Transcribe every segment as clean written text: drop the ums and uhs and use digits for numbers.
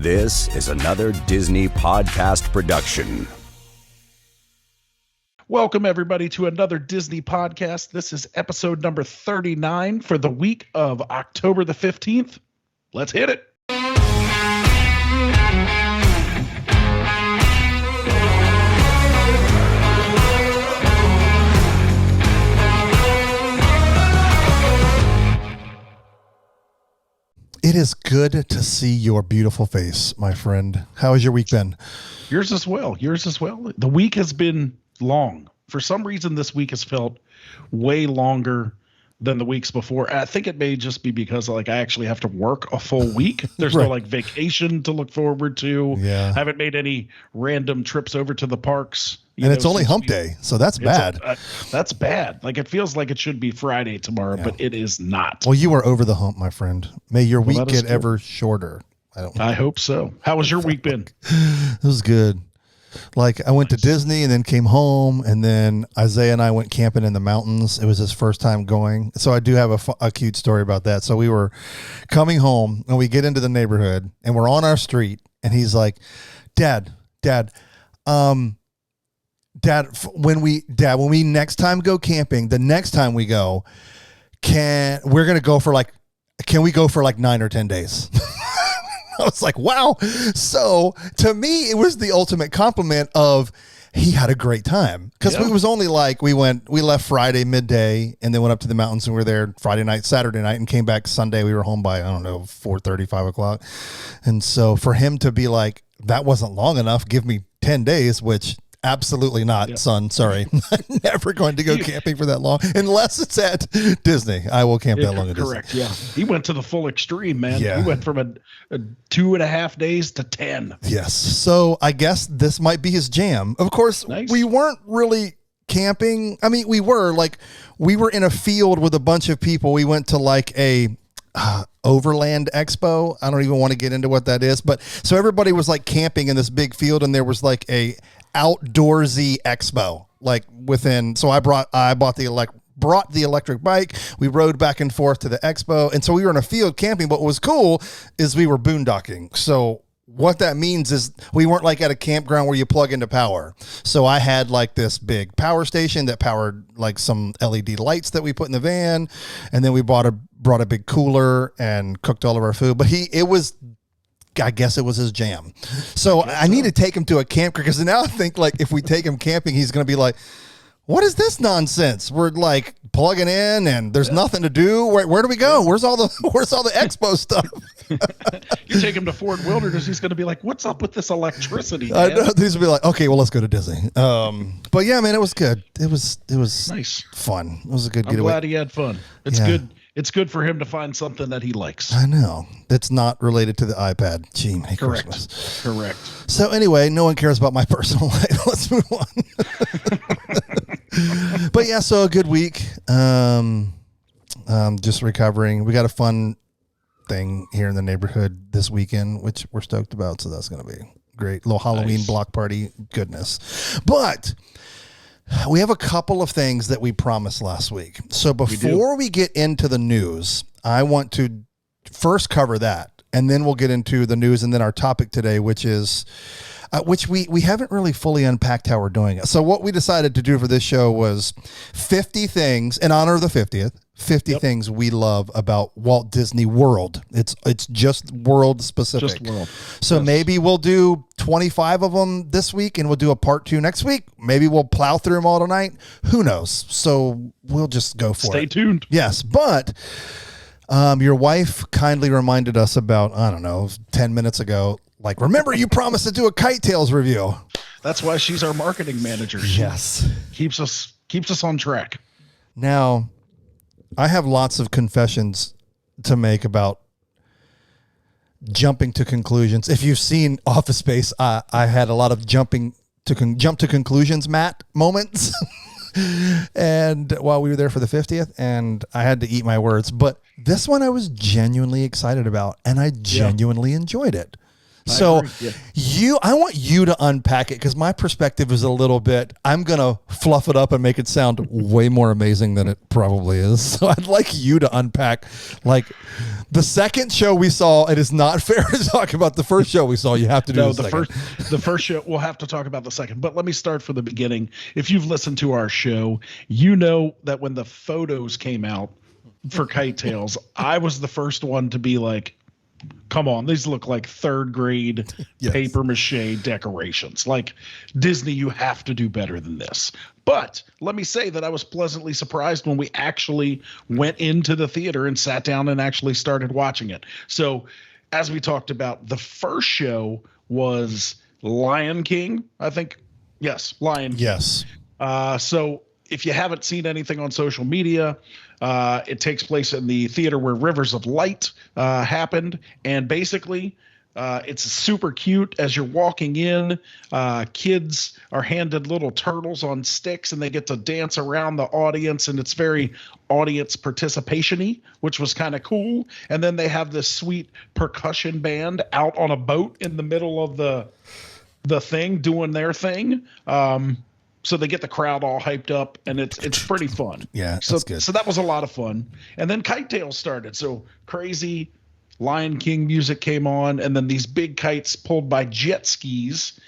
This is another Disney podcast production. Welcome, everybody, to another Disney podcast. This is episode number 39 for the week of October the 15th. Let's hit it. It is good to see your beautiful face, my friend. How has your week been? Yours as well. The week has been long. For some reason, this week has felt way longer than the weeks before. I think it may just be because I actually have to work a full week. There's Right. no vacation to look forward to. Yeah. I haven't made any random trips over to the parks. And it's only hump day, so that's bad. That's bad. It feels like it should be Friday tomorrow, but it is not. Well, you are over the hump, my friend. May your week that is get cool. ever shorter. I hope so. How has your week been? It was good. I went to Disney and then came home, and then Isaiah and I went camping in the mountains. It was his first time going. So I do have a cute story about that. So we were coming home, and we get into the neighborhood, and we're on our street, and he's like, Dad, when we next time go camping, the next time we go, can we go for 9 or 10 days? I was like, wow. So to me, it was the ultimate compliment of he had a great time. Because it was only we left Friday midday and then went up to the mountains, and we were there Friday night, Saturday night, and came back Sunday. We were home by, 4:30, 5 o'clock. And so for him to be like, that wasn't long enough, give me 10 days, which absolutely not, son. Sorry. I'm never going to go camping for that long unless it's at Disney. I will camp that long at Disney. Correct. Yeah. He went to the full extreme, man. Yeah. He went from a 2.5 days to 10. Yes. So I guess this might be his jam. Of course, Nice. We weren't really camping. I mean, we were in a field with a bunch of people. We went to a Overland Expo. I don't even want to get into what that is, but so everybody was camping in this big field, and there was a outdoorsy expo within. So I brought the electric bike. We rode back and forth to the expo, and so we were in a field camping. But what was cool is we were boondocking. So what that means is we weren't at a campground where you plug into power. So I had this big power station that powered some LED lights that we put in the van, and then we brought a big cooler and cooked all of our food. But I guess it was his jam. So I need to take him to a campground, because now I think if we take him camping, he's going to be like, what is this nonsense? We're plugging in and there's nothing to do. Where do we go? Where's all the expo stuff? You take him to Fort Wilderness, he's going to be like, what's up with this electricity, I man? know, these will be like, okay, well, let's go to Disney. But yeah, man, it was good. It was Nice. Fun. It was a good I'm getaway. glad he had fun. It's good. It's good for him to find something that he likes. I know. That's not related to the iPad. Gee, Merry Correct. Christmas. Correct. So anyway, no one cares about my personal life. Let's move on. But yeah, so a good week. Just recovering. We got a fun thing here in the neighborhood this weekend, which we're stoked about. So that's going to be great. Little Halloween block party goodness. But we have a couple of things that we promised last week. So before we get into the news, I want to first cover that, and then we'll get into the news, and then our topic today, which is which we haven't really fully unpacked how we're doing it. So what we decided to do for this show was 50 things in honor of the 50th. 50 things we love about Walt Disney World. It's just world specific. Just world. So maybe we'll do 25 of them this week, and we'll do a part 2 next week. Maybe we'll plow through them all tonight. Who knows? So we'll just go for it. Stay tuned. Yes, but your wife kindly reminded us about, 10 minutes ago, remember you promised to do a KiteTails review. That's why she's our marketing manager. She Yes. keeps us on track. Now, I have lots of confessions to make about jumping to conclusions. If you've seen Office Space, I had a lot of jump to conclusions, Matt, moments. And while we were there for the 50th, and I had to eat my words, but this one I was genuinely excited about, and I genuinely enjoyed it. So Yeah. I want you to unpack it because my perspective is a little bit, I'm going to fluff it up and make it sound way more amazing than it probably is. So I'd like you to unpack like the second show we saw. It is not fair to talk about the first show we saw. You have to do the first show. We'll have to talk about the second, but let me start from the beginning. If you've listened to our show, you know that when the photos came out for KiteTails, I was the first one to be like, come on, these look like third grade paper mache decorations. Like, Disney, you have to do better than this. But let me say that I was pleasantly surprised when we actually went into the theater and sat down and actually started watching it. So as we talked about, the first show was Lion King, I think. Yes, Lion King. Yes. So if you haven't seen anything on social media, it takes place in the theater where Rivers of Light happened. And basically, it's super cute. As you're walking in, kids are handed little turtles on sticks and they get to dance around the audience. And it's very audience participation-y, which was kind of cool. And then they have this sweet percussion band out on a boat in the middle of the thing doing their thing. So they get the crowd all hyped up, and it's pretty fun. Yeah, that's good. So that was a lot of fun. And then KiteTails started. So crazy Lion King music came on, and then these big kites pulled by jet skis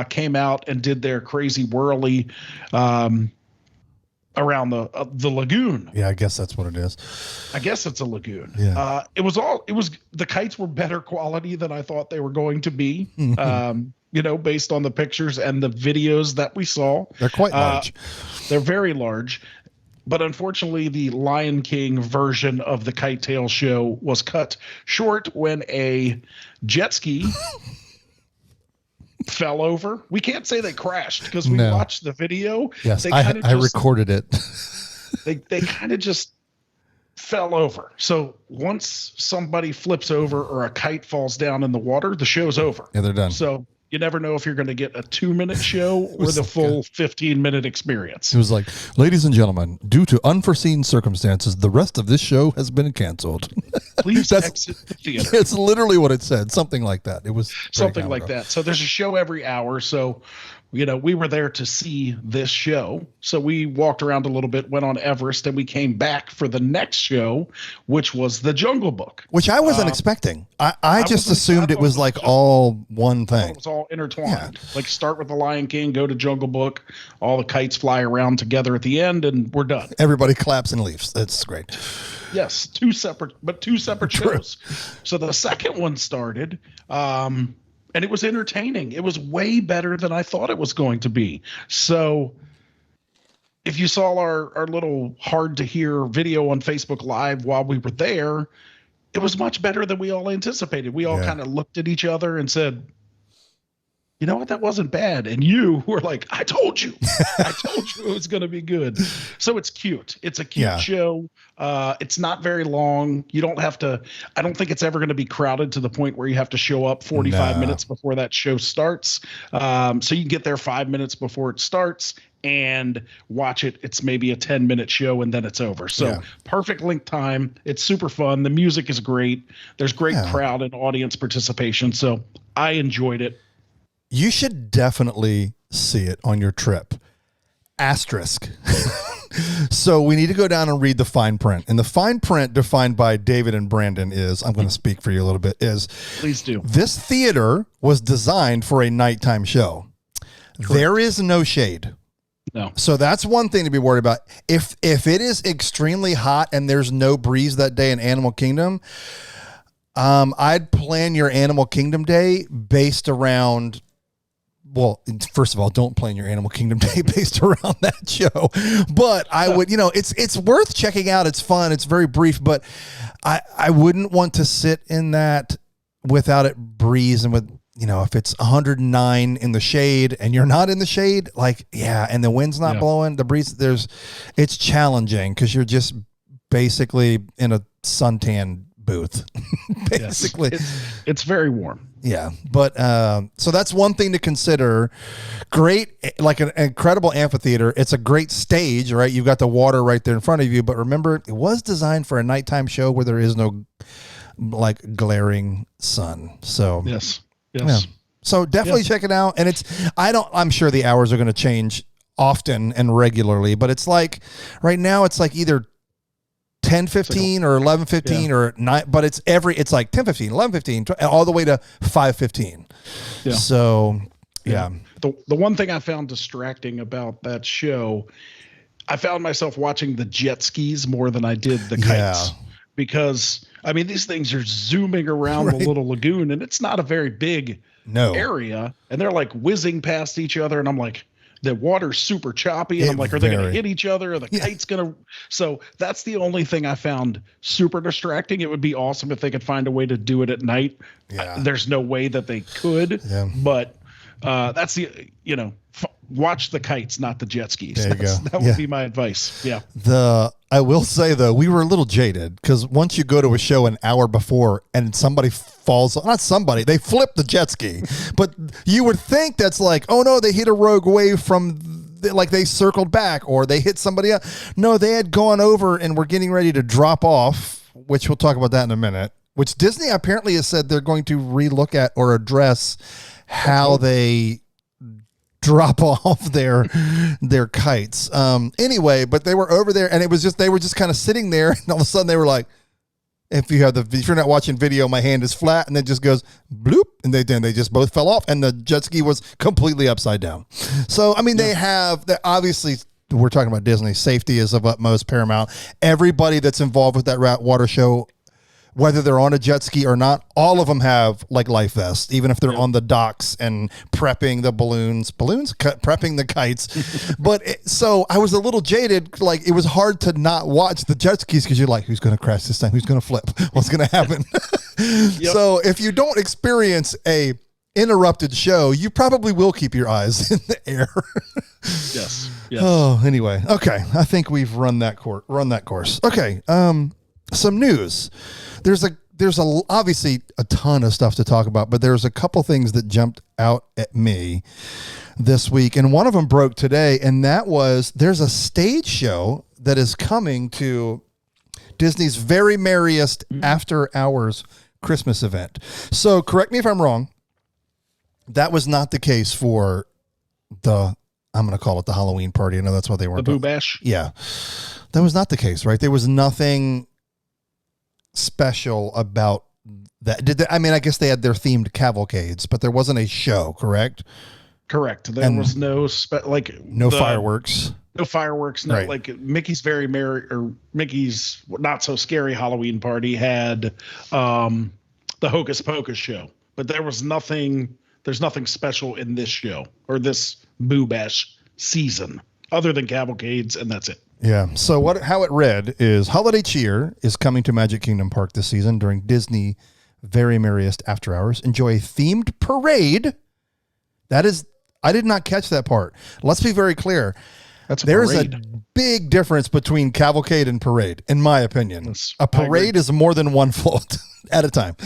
came out and did their crazy whirly around the lagoon. Yeah, I guess that's what it is. I guess it's a lagoon. Yeah. The kites were better quality than I thought they were going to be. Based on the pictures and the videos that we saw. They're quite large. They're very large. But unfortunately, the Lion King version of the KiteTails show was cut short when a jet ski fell over. We can't say they crashed because we watched the video. Yes, I recorded it. they kind of just fell over. So once somebody flips over or a kite falls down in the water, the show's over. Yeah, they're done. So you never know if you're going to get a 2-minute show or the full 15-minute experience. It was like, ladies and gentlemen, due to unforeseen circumstances, the rest of this show has been canceled. Please exit the theater. It's literally what it said. Something like that. It was something like that. So there's a show every hour. So, we were there to see this show. So we walked around a little bit, went on Everest, and we came back for the next show, which was The Jungle Book. Which I wasn't expecting. I just assumed it was like all one thing. It was all intertwined. Yeah. Like start with The Lion King, go to Jungle Book, all the kites fly around together at the end, and we're done. Everybody claps and leaves. That's great. Yes, two separate shows. So the second one started, and it was entertaining. It was way better than I thought it was going to be. So if you saw our little hard to hear video on Facebook Live while we were there, it was much better than we all anticipated. We all kind of looked at each other and said, you know what? That wasn't bad. And you were like, I told you it was going to be good. So it's cute. It's a cute show. It's not very long. You don't have to, I don't think it's ever going to be crowded to the point where you have to show up 45 minutes before that show starts. So you can get there 5 minutes before it starts and watch it. It's maybe a 10-minute show and then it's over. So perfect length time. It's super fun. The music is great. There's great crowd and audience participation. So I enjoyed it. You should definitely see it on your trip. Asterisk. So we need to go down and read the fine print. And the fine print defined by David and Brandon is, I'm going to speak for you a little bit, is please do. This theater was designed for a nighttime show. Correct. There is no shade. No. So that's one thing to be worried about. If it is extremely hot and there's no breeze that day in Animal Kingdom, I'd plan your Animal Kingdom day based around, well, first of all, don't plan your Animal Kingdom day based around that show. But I would, it's worth checking out. It's fun. It's very brief, but I wouldn't want to sit in that without it breeze and with, if it's 109 in the shade and you're not in the shade, and the wind's not blowing, the breeze, it's challenging because you're just basically in a suntan booth. Basically. Yes. It's very warm. Yeah. But so that's one thing to consider. Great, like an incredible amphitheater. It's a great stage, right? You've got the water right there in front of you. But remember, it was designed for a nighttime show where there is no glaring sun. So yes. Yes. Yeah. So definitely check it out. And I'm sure the hours are going to change often and regularly, but it's like right now it's like either 10:15 or 11:15 or 9, but it's like 10:15, 11:15, all the way to 5:15. Yeah. So, yeah. The one thing I found distracting about that show, I found myself watching the jet skis more than I did the kites. Because, I mean, these things are zooming around the little lagoon, and it's not a very big area, and they're like whizzing past each other, and I'm like, the water's super choppy, and I'm like, are they going to hit each other? Are the kite's going to? So that's the only thing I found super distracting. It would be awesome if they could find a way to do it at night. Yeah. There's no way that they could, but that's watch the kites, not the jet skis. That would be my advice. Yeah. I will say though, we were a little jaded because once you go to a show an hour before and somebody they flip the jet ski, but you would think that's like, oh no, they hit a rogue wave like they circled back or they hit somebody else. No, they had gone over and were getting ready to drop off, which we'll talk about that in a minute, which Disney apparently has said they're going to relook at or address how they drop off their kites. Anyway, but they were over there and they were just kind of sitting there, and all of a sudden they were like, if you're not watching video, my hand is flat, and then just goes bloop, and they just both fell off, and the jet ski was completely upside down. So I mean, they obviously, we're talking about Disney. Safety is of utmost paramount. Everybody that's involved with that water show, whether they're on a jet ski or not, all of them have like life vests, even if they're on the docks and prepping the prepping the kites. So I was a little jaded. Like, it was hard to not watch the jet skis because you're like, who's going to crash this time? Who's going to flip? What's going to happen? So if you don't experience a interrupted show, you probably will keep your eyes in the air. Yes. Oh, anyway. Okay. I think we've run that course. Okay. Some news. There's obviously a ton of stuff to talk about, but there's a couple things that jumped out at me this week, and one of them broke today, and that was there's a stage show that is coming to Disney's Very Merriest After Hours Christmas event. So correct me if I'm wrong. That was not the case for I'm going to call it the Halloween party. I know that's what they were. The Boo Bash? Yeah. That was not the case, right? There was nothing special about that. I guess they had their themed cavalcades, but there wasn't a show, correct? Correct. There was no fireworks. No fireworks. No, like Mickey's Very Merry or Mickey's Not So Scary Halloween Party had the Hocus Pocus show, but there's nothing special in this show or this Boo Bash season other than cavalcades, and that's it. Yeah. So how it read is Holiday Cheer is coming to Magic Kingdom Park this season during Disney Very Merriest After Hours. Enjoy a themed parade. I did not catch that part. Let's be very clear. There's a big difference between cavalcade and parade, in my opinion. A parade is more than one float at a time.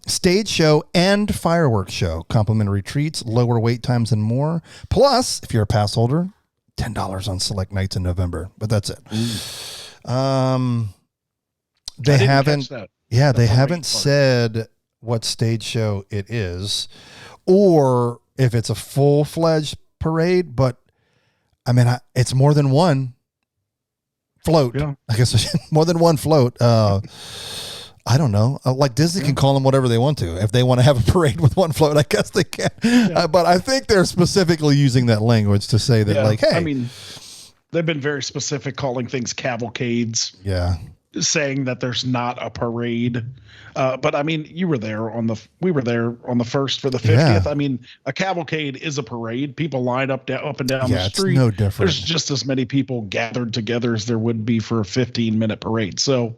Stage show and fireworks show, complimentary treats, lower wait times, and more. Plus, if you're a pass holder, $10 on select nights in November, but that's it. They haven't said what stage show it is or if it's a full-fledged parade, but I mean, it's more than one float. Yeah. I guess more than one float. I don't know. Like Disney can call them whatever they want to. If they want to have a parade with one float, I guess they can. Yeah. But I think they're specifically using that language to say that, like, hey. I mean, they've been very specific calling things cavalcades. Yeah. Saying that there's not a parade. But I mean, we were there on the first for the 50th. Yeah. I mean, a cavalcade is a parade. People line up and down the street. It's no different. There's just as many people gathered together as there would be for a 15-minute parade. So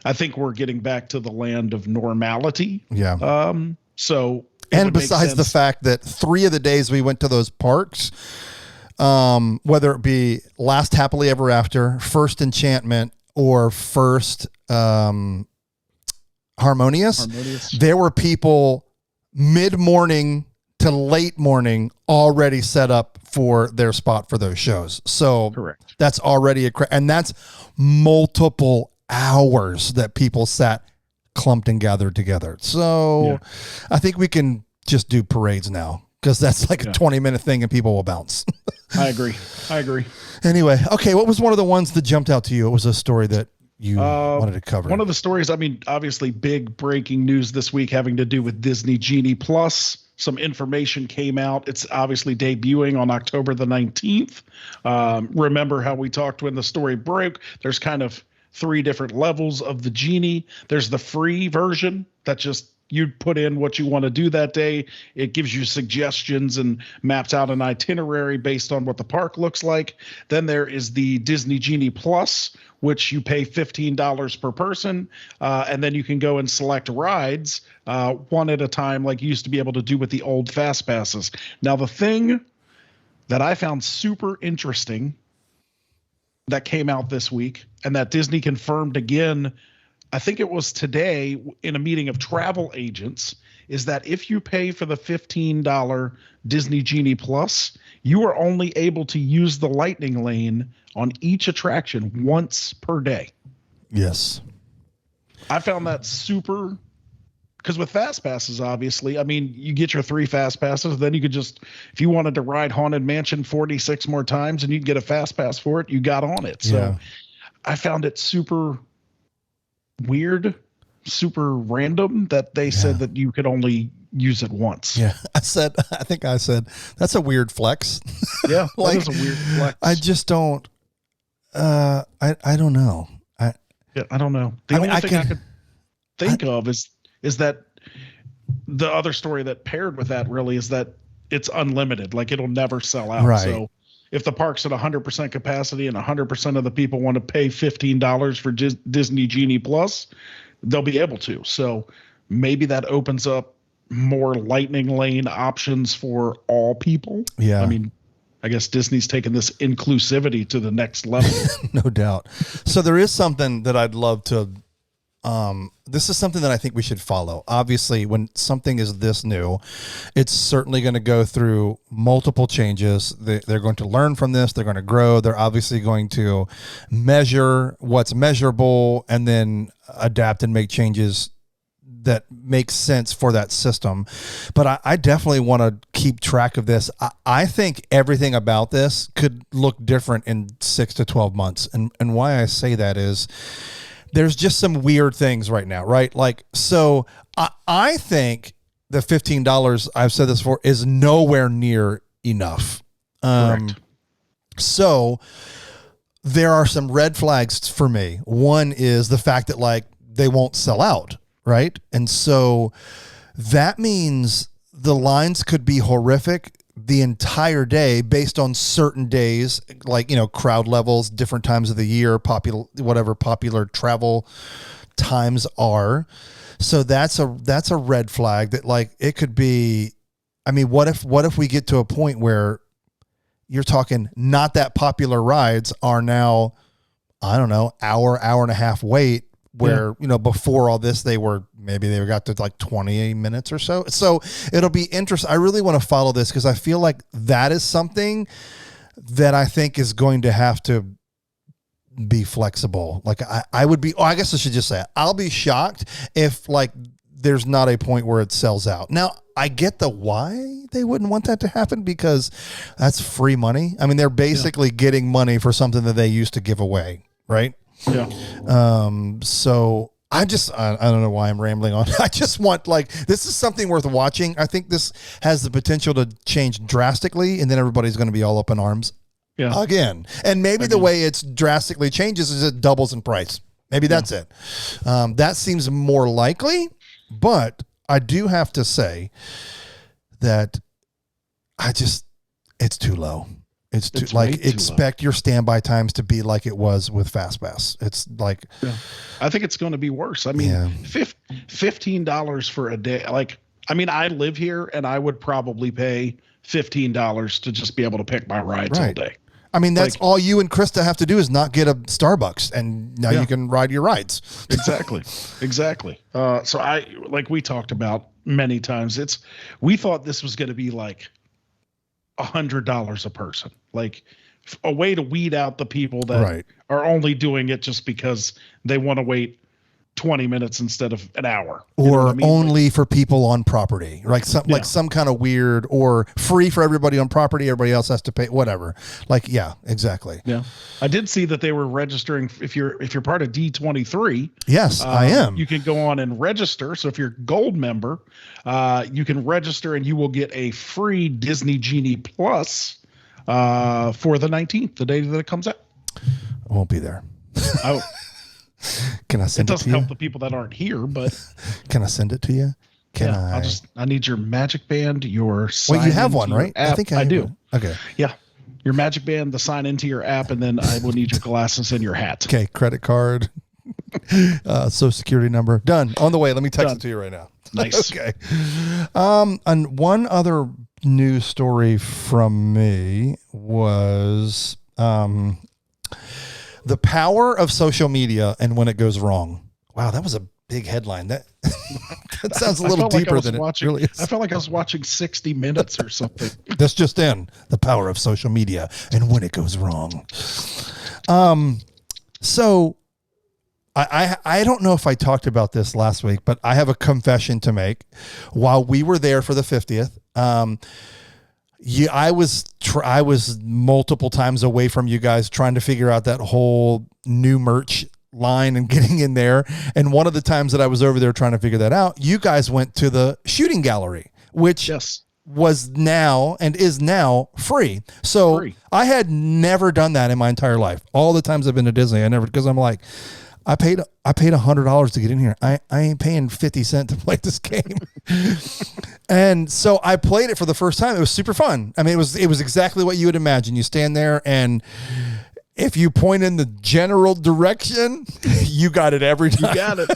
I think we're getting back to the land of normality. Yeah. And besides the fact that 3 of the days we went to those parks, whether it be Last Happily Ever After, First Enchantment, or First Harmonious, there were people mid-morning to late morning already set up for their spot for those shows. So correct. That's already and that's multiple hours that people sat clumped and gathered together. So I think we can just do parades now, because that's like a 20-minute thing and people will bounce. I agree. Anyway, okay, what was one of the ones that jumped out to you? It was a story that you wanted to cover. One of the stories, I mean, obviously big breaking news this week having to do with Disney Genie Plus. Some information came out. It's obviously debuting on October the 19th. Remember how we talked when the story broke? There's kind of 3 different levels of the Genie. There's the free version that just you put in what you want to do that day. It gives you suggestions and maps out an itinerary based on what the park looks like. Then there is the Disney Genie Plus, which you pay $15 per person. And then you can go and select rides one at a time, like you used to be able to do with the old Fast Passes. Now, the thing that I found super interesting that came out this week and that Disney confirmed again, I think it was today in a meeting of travel agents, is that if you pay for the $15 Disney Genie Plus, you are only able to use the Lightning Lane on each attraction once per day. Yes. I found that super, because with Fast Passes, obviously, I mean, you get your 3 Fast Passes, then you could just, if you wanted to ride Haunted Mansion 46 more times and you'd get a Fast Pass for it, you got on it. So I found it super weird, super random that they said that you could only use it once. Yeah. I think I said, that's a weird flex. Yeah. Like, that is a weird flex. I just don't, I don't know. I don't know. The only thing I could think of is that the other story that paired with that really is that it's unlimited. Like it'll never sell out. Right. So if the park's at 100% capacity and 100% of the people want to pay $15 for Disney Genie Plus, they'll be able to. So maybe that opens up more Lightning Lane options for all people. Yeah. I mean, I guess Disney's taken this inclusivity to the next level. No doubt. So there is something that I'd love to, this is something that I think we should follow. Obviously, when something is this new, it's certainly going to go through multiple changes. They're going to learn from this. They're going to grow. They're obviously going to measure what's measurable and then adapt and make changes that make sense for that system. But I definitely want to keep track of this. I think everything about this could look different in 6 to 12 months. And why I say that is there's just some weird things right now, right? Like, so I think the $15, I've said this before, is nowhere near enough. Correct. So there are some red flags for me. One is the fact that like they won't sell out, right? And so that means the lines could be horrific the entire day based on certain days, like, you know, crowd levels, different times of the year, whatever popular travel times are. So that's a red flag that like it could be. I mean, what if we get to a point where you're talking not that popular rides are now, I don't know, hour and a half wait, where, you know, before all this, they got to like 20 minutes or so. So it'll be interesting. I really want to follow this because I feel like that is something that I think is going to have to be flexible. Like I would be, I guess I should just say it. I'll be shocked if like there's not a point where it sells out. Now I get the why they wouldn't want that to happen because that's free money. I mean, they're basically getting money for something that they used to give away. Right. Yeah. So I don't know why I'm rambling on. I just want, like, this is something worth watching. I think this has the potential to change drastically, and then everybody's going to be all up in arms again. And maybe the way it's drastically changes is it doubles in price. Maybe that's it. That seems more likely, but I do have to say that it's too low. It's like expect your standby times to be like it was with FastPass. It's like, I think it's going to be worse. I mean, $15 for a day. Like, I mean, I live here and I would probably pay $15 to just be able to pick my rides all day. I mean, that's like, all you and Krista have to do is not get a Starbucks and now you can ride your rides. Exactly. So like we talked about many times, we thought this was going to be like $100 a person, like a way to weed out the people that are only doing it just because they want to wait 20 minutes instead of an hour. Or only for people on property, like some kind of weird, or free for everybody on property. Everybody else has to pay, whatever. Like, yeah, exactly. Yeah. I did see that they were registering. If you're part of D23. Yes, I am. You can go on and register. So if you're a gold member, you can register and you will get a free Disney Genie Plus for the 19th, the day that it comes out. I won't be there. Oh. Can I send it to you? It doesn't help the people that aren't here, but can I send it to you? I need your Magic Band, your sign. Well, you have one, right? App. I think I do. One. Okay. Yeah. Your Magic Band, the sign into your app, and then I will need your glasses and your hat. Okay. Credit card, social security number. Done. On the way. Let me text it to you right now. Nice. Okay. And one other news story from me was, the power of social media and when it goes wrong. Wow, that was a big headline. That sounds a little deeper than it really is. I felt like I was watching 60 Minutes or something. That's just in the power of social media and when it goes wrong. So I don't know if I talked about this last week, but I have a confession to make. While we were there for the 50th, I was multiple times away from you guys trying to figure out that whole new merch line and getting in there. And one of the times that I was over there trying to figure that out, you guys went to the shooting gallery, which was now and is now free. So I had never done that in my entire life. All the times I've been to Disney, because I'm like, I paid $100 to get in here. I ain't paying 50 cents to play this game. And so I played it for the first time. It was super fun. I mean, it was exactly what you would imagine. You stand there, and if you point in the general direction, you got it every time. You got it.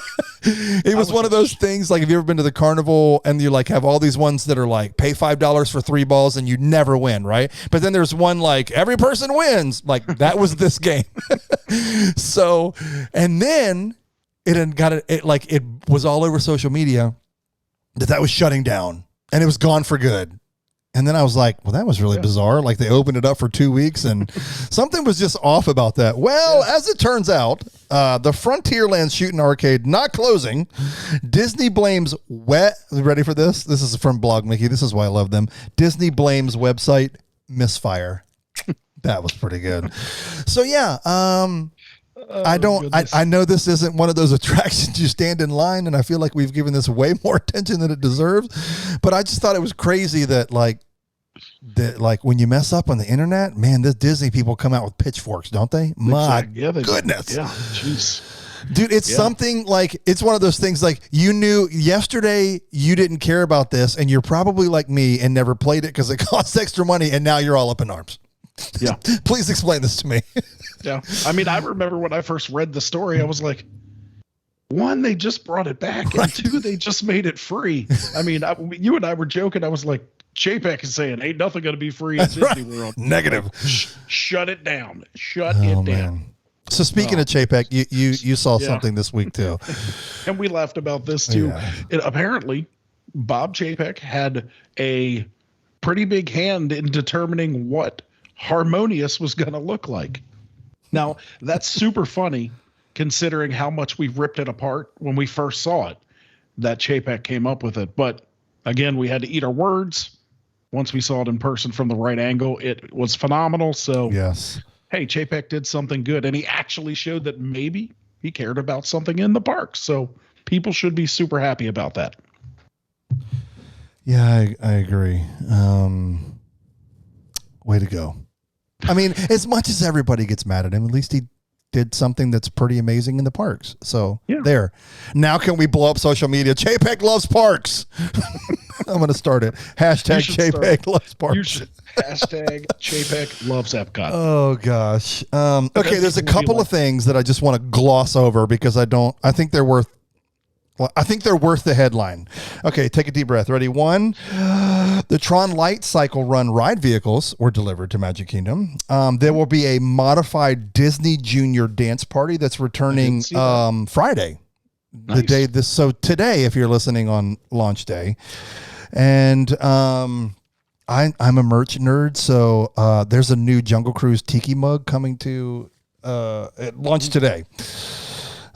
It was one of those things, like, have you ever been to the carnival and you like have all these ones that are like pay $5 for 3 balls and you never win, right? But then there's one like every person wins. Like, that was this game. So, and then it was all over social media that was shutting down and it was gone for good. And then I was like, well, that was really bizarre. Like, they opened it up for 2 weeks and something was just off about that. Well, as it turns out, the Frontierland Shooting Arcade not closing. Disney blames ready for this? This is from Blog Mickey. This is why I love them. Disney blames website misfire. That was pretty good. So yeah, I know this isn't one of those attractions you stand in line, and I feel like we've given this way more attention than it deserves, but I just thought it was crazy that when you mess up on the internet, man, the Disney people come out with pitchforks, don't they? My goodness. Yeah. Jeez. Dude, it's something like, it's one of those things like, you knew yesterday you didn't care about this, and you're probably like me and never played it because it costs extra money, and now you're all up in arms. Yeah. Please explain this to me. Yeah. I mean, I remember when I first read the story, I was like, 1, they just brought it back, and 2, they just made it free. I mean, you and I were joking. I was like, JPEG is saying, ain't nothing going to be free in Disney World. Negative. Shut it down. Shut it down. Man. So speaking of JPEG, you saw something this week too. And we laughed about this too. Yeah. Apparently, Bob JPEG had a pretty big hand in determining what Harmonious was going to look like. Now, that's super funny considering how much we ripped it apart when we first saw it, that JPEG came up with it. But again, we had to eat our words. Once we saw it in person from the right angle, it was phenomenal. So yes. Hey, JPEG did something good, and he actually showed that maybe he cared about something in the park. So people should be super happy about that. Yeah, I agree. Way to go. I mean, as much as everybody gets mad at him, at least he did something that's pretty amazing in the parks. So there. Now can we blow up social media? JPEG loves parks. I'm going to start it. Hashtag JPEG loves parks. You should. Hashtag JPEG loves Epcot. Oh gosh. Okay, there's a couple of things that I just want to gloss over because I think they're worth the headline. Okay, take a deep breath. Ready? 1, the Tron Light Cycle Run ride vehicles were delivered to Magic Kingdom. There will be a modified Disney Junior dance party that's returning Friday. Nice. The day this. So today, if you're listening on launch day, and I'm a merch nerd, so there's a new Jungle Cruise Tiki mug coming to at launch today.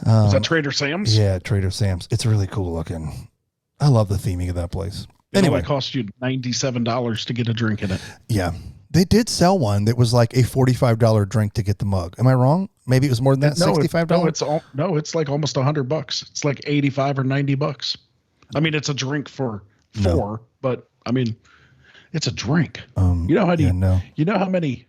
Is that Trader Sam's? Yeah, Trader Sam's. It's really cool looking. I love the theming of that place. Anyway, it cost you $97 to get a drink in it. Yeah. They did sell one that was like a $45 drink to get the mug. Am I wrong? Maybe it was more than that. $65. No, it's like almost $100. It's like $85 or $90. I mean, it's a drink for four, but I mean, it's a drink. You know how many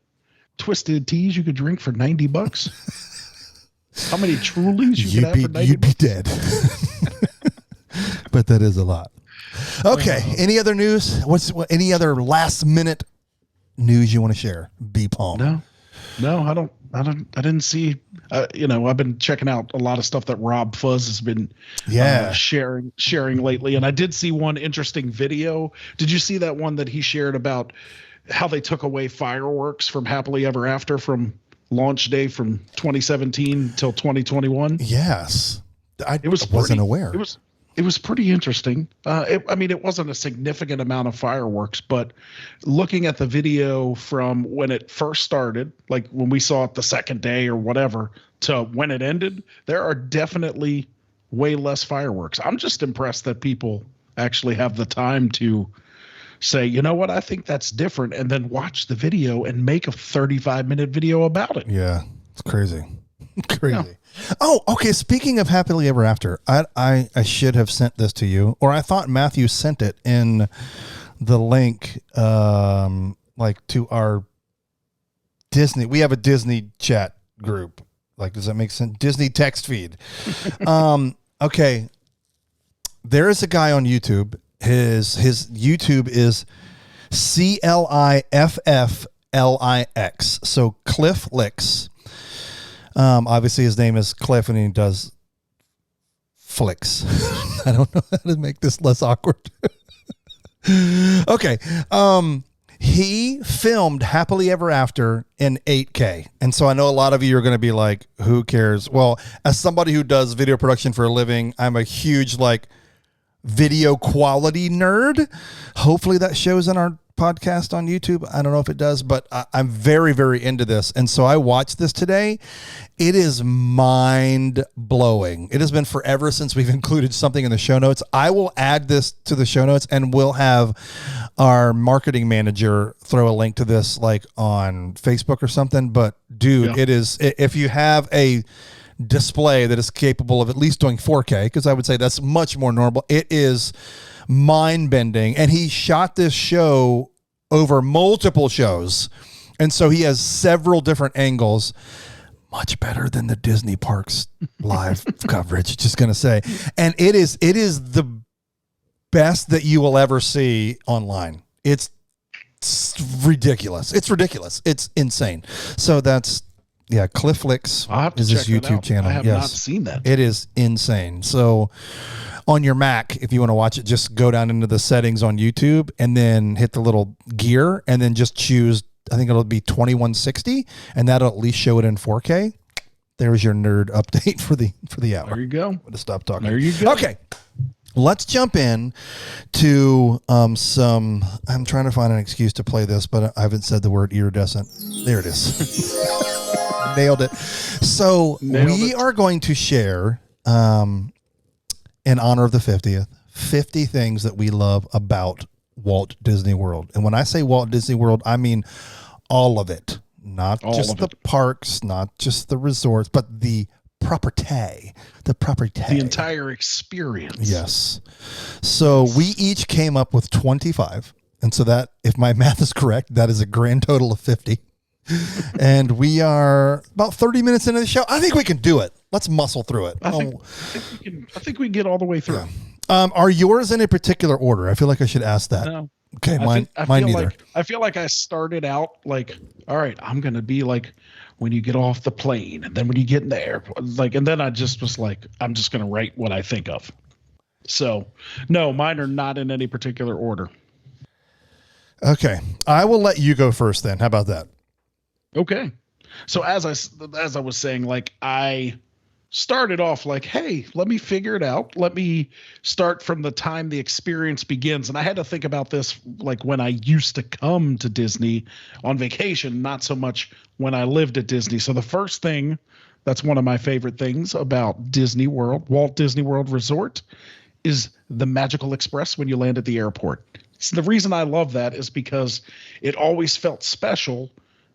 twisted teas you could drink for $90? How many Trulies you could have for $90? You'd be dead. But that is a lot. Okay. Any other news? Any other last minute news you want to share? Palm. No, I didn't see. I've been checking out a lot of stuff that Rob Fuzz has been sharing lately, and I did see one interesting video. Did you see that one that he shared about how they took away fireworks from Happily Ever After from launch day from 2017 till 2021? Yes, I wasn't aware. It was pretty interesting. It wasn't a significant amount of fireworks, but looking at the video from when it first started, like when we saw it the second day or whatever, to when it ended, there are definitely way less fireworks. I'm just impressed that people actually have the time to say, you know what, I think that's different, and then watch the video and make a 35-minute video about it. Yeah, it's crazy. Crazy. Yeah. Oh, okay. Speaking of Happily Ever After, I should have sent this to you, or I thought Matthew sent it in the link, like to our Disney. We have a Disney chat group. Like, does that make sense? Disney text feed. Okay. There is a guy on YouTube. His YouTube is CLIFFLIX. So Cliff Licks. Obviously his name is Cliff and he does flicks. I don't know how to make this less awkward. Okay. He filmed Happily Ever After in 8K. And so I know a lot of you are going to be like, who cares? Well, as somebody who does video production for a living, I'm a huge video quality nerd. Hopefully that shows in our podcast on YouTube. I don't know if it does, but I'm very, very into this. And so I watched this today. It is mind blowing. It has been forever since we've included something in the show notes. I will add this to the show notes and we'll have our marketing manager throw a link to this on Facebook or something. But dude, It is, if you have a display that is capable of at least doing 4K, because I would say that's much more normal, it is mind-bending. And he shot this show over multiple shows, and so he has several different angles. Much better than the Disney parks live coverage, just gonna say. And it is the best that you will ever see online. It's ridiculous. It's insane. So that's Cliff Licks is his YouTube channel. I have not seen that. It is insane. So on your Mac, if you want to watch it, just go down into the settings on YouTube and then hit the little gear and then just choose, I think it'll be 2160, and that'll at least show it in 4K. There's your nerd update for the hour. There you go. I'm going to stop talking. There you go. Okay. Let's jump in to I'm trying to find an excuse to play this, but I haven't said the word iridescent. There it is. Nailed it. So we are going to share, in honor of the 50th, 50 things that we love about Walt Disney World. And when I say Walt Disney World, I mean all of it. Not just the parks, not just the resorts, but the property. The entire experience. Yes. So we each came up with 25. And so that, if my math is correct, that is a grand total of 50. And we are about 30 minutes into the show. I think we can do it. Let's muscle through it. I think we can get all the way through. Yeah. Are yours in a particular order? I feel like I should ask that. No. Okay, mine neither. I feel like I started out all right, I'm going to be when you get off the plane, and then when you get in the airport, and then I just was I'm just going to write what I think of. So, no, mine are not in any particular order. Okay. I will let you go first then. How about that? Okay. So as I was saying, I started off hey, let me figure it out. Let me start from the time the experience begins. And I had to think about this when I used to come to Disney on vacation, not so much when I lived at Disney. So the first thing That's one of my favorite things about Disney World, Walt Disney World Resort, is the Magical Express when you land at the airport. So the reason I love that is because it always felt special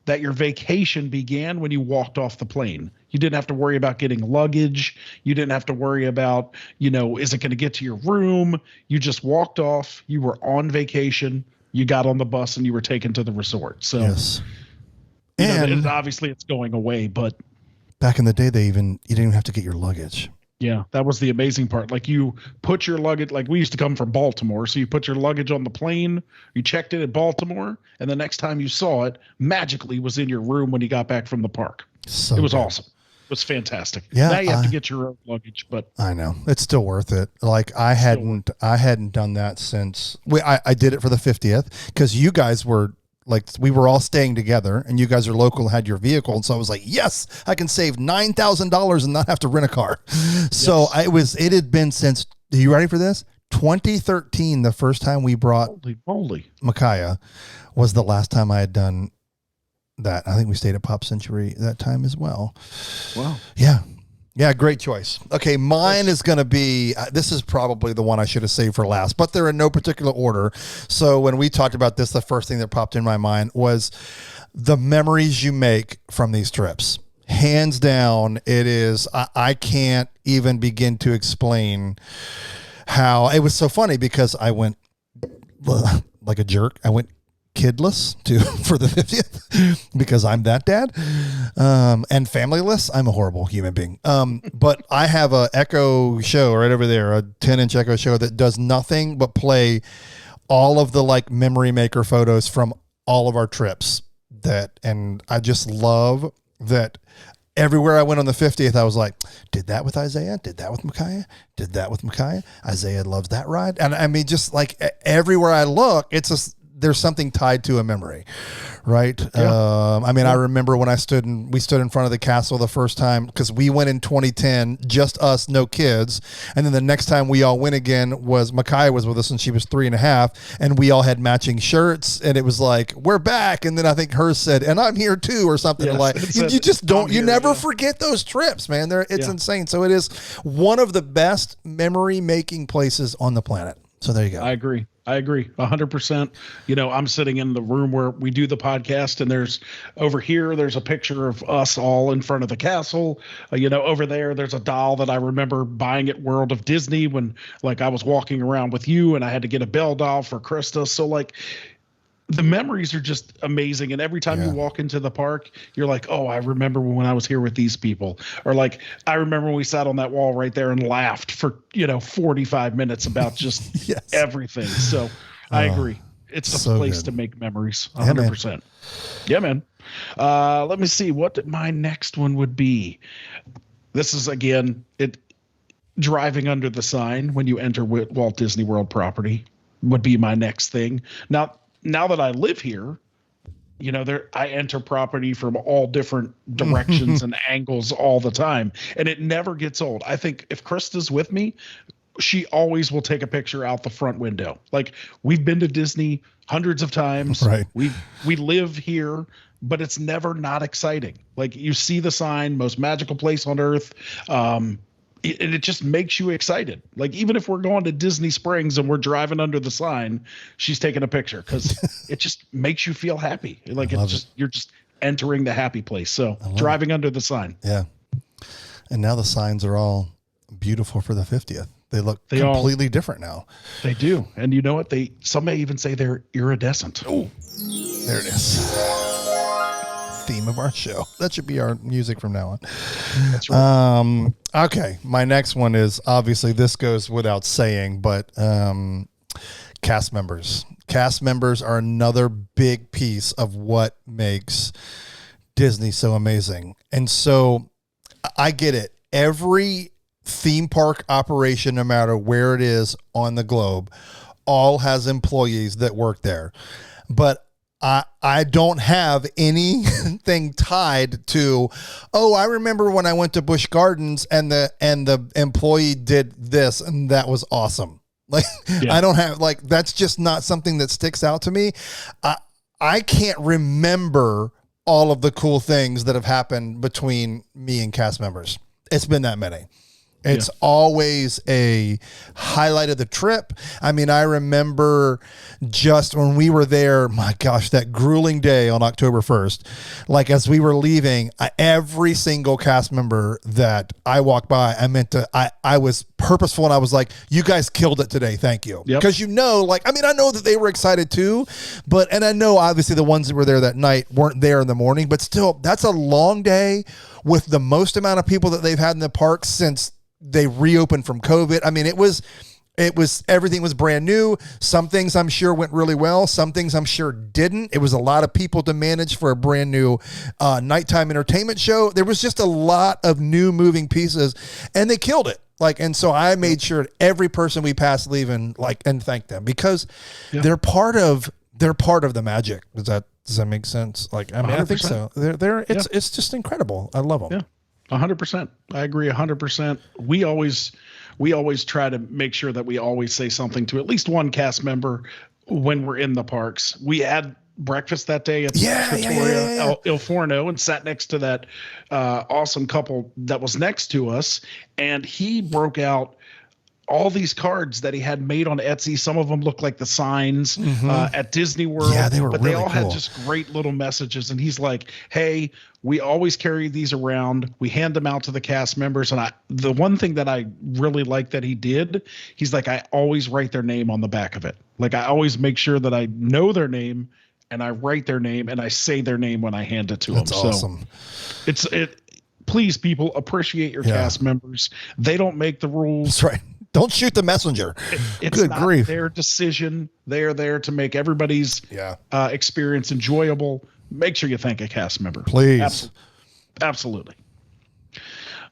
that your vacation began when you walked off the plane. You didn't have to worry about getting luggage. You didn't have to worry about, is it going to get to your room? You just walked off. You were on vacation. You got on the bus and you were taken to the resort. So, yes. And obviously it's going away, but back in the day, you didn't even have to get your luggage. Yeah, that was the amazing part. Like you put your luggage, like we used to come from Baltimore. So you put your luggage on the plane, you checked it at Baltimore, and the next time you saw it, magically was in your room when you got back from the park. So it was good. Awesome. It was fantastic. Yeah, now you have to get your own luggage, but I know it's still worth it. Like I hadn't done that since I did it for the 50th because you guys were like, we were all staying together and you guys are local, had your vehicle. And so I was like, yes, I can save $9,000 and not have to rent a car. So it had been since, are you ready for this? 2013, the first time we brought holy Micaiah was the last time I had done that. I think we stayed at Pop Century that time as well. Wow. Yeah, great choice. Okay, mine is going to be, this is probably the one I should have saved for last, but they're in no particular order. So when we talked about this, the first thing that popped in my mind was the memories you make from these trips. Hands down, it is, I can't even begin to explain how, it was so funny because I went like a jerk. I went kidless for the 50th because I'm that dad, and familyless. I'm a horrible human being. But I have a Echo show right over there, a 10-inch Echo show that does nothing but play all of the like memory maker photos from all of our trips and I just love that. Everywhere I went on the 50th, I was like, did that with Isaiah, did that with Micaiah, did that with Micaiah. Isaiah loves that ride. And I mean, just like everywhere I look, there's something tied to a memory, right? Yeah. I remember when we stood in front of the castle the first time because we went in 2010, just us, no kids. And then the next time we all went again was Micaiah was with us and she was 3.5 and we all had matching shirts and it was like, we're back. And then I think hers said, and I'm here too, or something. Yes, like you just don't, you never forget those trips, man. It's insane. So it is one of the best memory making places on the planet. So there you go. I agree 100%. I'm sitting in the room where we do the podcast and there's a picture of us all in front of the castle. Over there's a doll that I remember buying at World of Disney when like I was walking around with you and I had to get a Belle doll for Krista. So like the memories are just amazing. And every time you walk into the park, you're like, oh, I remember when I was here with these people. Or like, I remember when we sat on that wall right there and laughed for, 45 minutes about just everything. So I agree. It's the place to make memories. 100%. Yeah, man. Let me see what my next one would be. This is again, driving under the sign when you enter Walt Disney World property would be my next thing. Now that I live here, I enter property from all different directions and angles all the time, and it never gets old. I think if Krista's with me, she always will take a picture out the front window. Like we've been to Disney hundreds of times. Right. We live here, but it's never not exciting. Like you see the sign, most magical place on earth. It just makes you excited. Like even if we're going to Disney Springs and we're driving under the sign, she's taking a picture because it just makes you feel happy. Like you're just entering the happy place. So driving under the sign. Yeah. And now the signs are all beautiful for the 50th. They look completely different now. They do. And you know what? Some may even say they're iridescent. Oh, there it is. Theme of our show. That should be our music from now on. That's right. Okay. My next one is obviously this goes without saying, but cast members. Cast members are another big piece of what makes Disney so amazing. And so I get it. Every theme park operation, no matter where it is on the globe, all has employees that work there. But I don't have anything tied to, I remember when I went to Busch Gardens and the employee did this and that was awesome. Like I don't have that's just not something that sticks out to me. I can't remember all of the cool things that have happened between me and cast members. It's been that many. It's always a highlight of the trip. I mean, I remember just when we were there, my gosh, that grueling day on October 1st, like as we were leaving, every single cast member that I walked by, I was purposeful and I was like, you guys killed it today. Thank you. Because I know that they were excited too, and I know obviously the ones that were there that night weren't there in the morning, but still that's a long day with the most amount of people that they've had in the park since they reopened from COVID. I mean, it was everything was brand new. Some things I'm sure went really well. Some things I'm sure didn't. It was a lot of people to manage for a brand new nighttime entertainment show. There was just a lot of new moving pieces and they killed it. And so I made sure every person we passed leaving, and thank them because they're part of the magic. Does that make sense? I think so. It's just incredible. I love them. Yeah. 100%. I agree 100%. We always try to make sure that we always say something to at least one cast member when we're in the parks. We had breakfast that day at Trattoria Il Forno and sat next to that awesome couple that was next to us, and he broke out all these cards that he had made on Etsy. Some of them look like the signs at Disney World. Yeah, they were but really they all cool. Had just great little messages. And he's like, hey, we always carry these around. We hand them out to the cast members. And the one thing that I really like that he did, he's like, I always write their name on the back of it. I always make sure that I know their name and I write their name and I say their name when I hand it to them. That's awesome. So please, people, appreciate your cast members. They don't make the rules. That's right. Don't shoot the messenger. It's Good not grief. Their decision. They are there to make everybody's experience enjoyable. Make sure you thank a cast member. Please. Absolutely.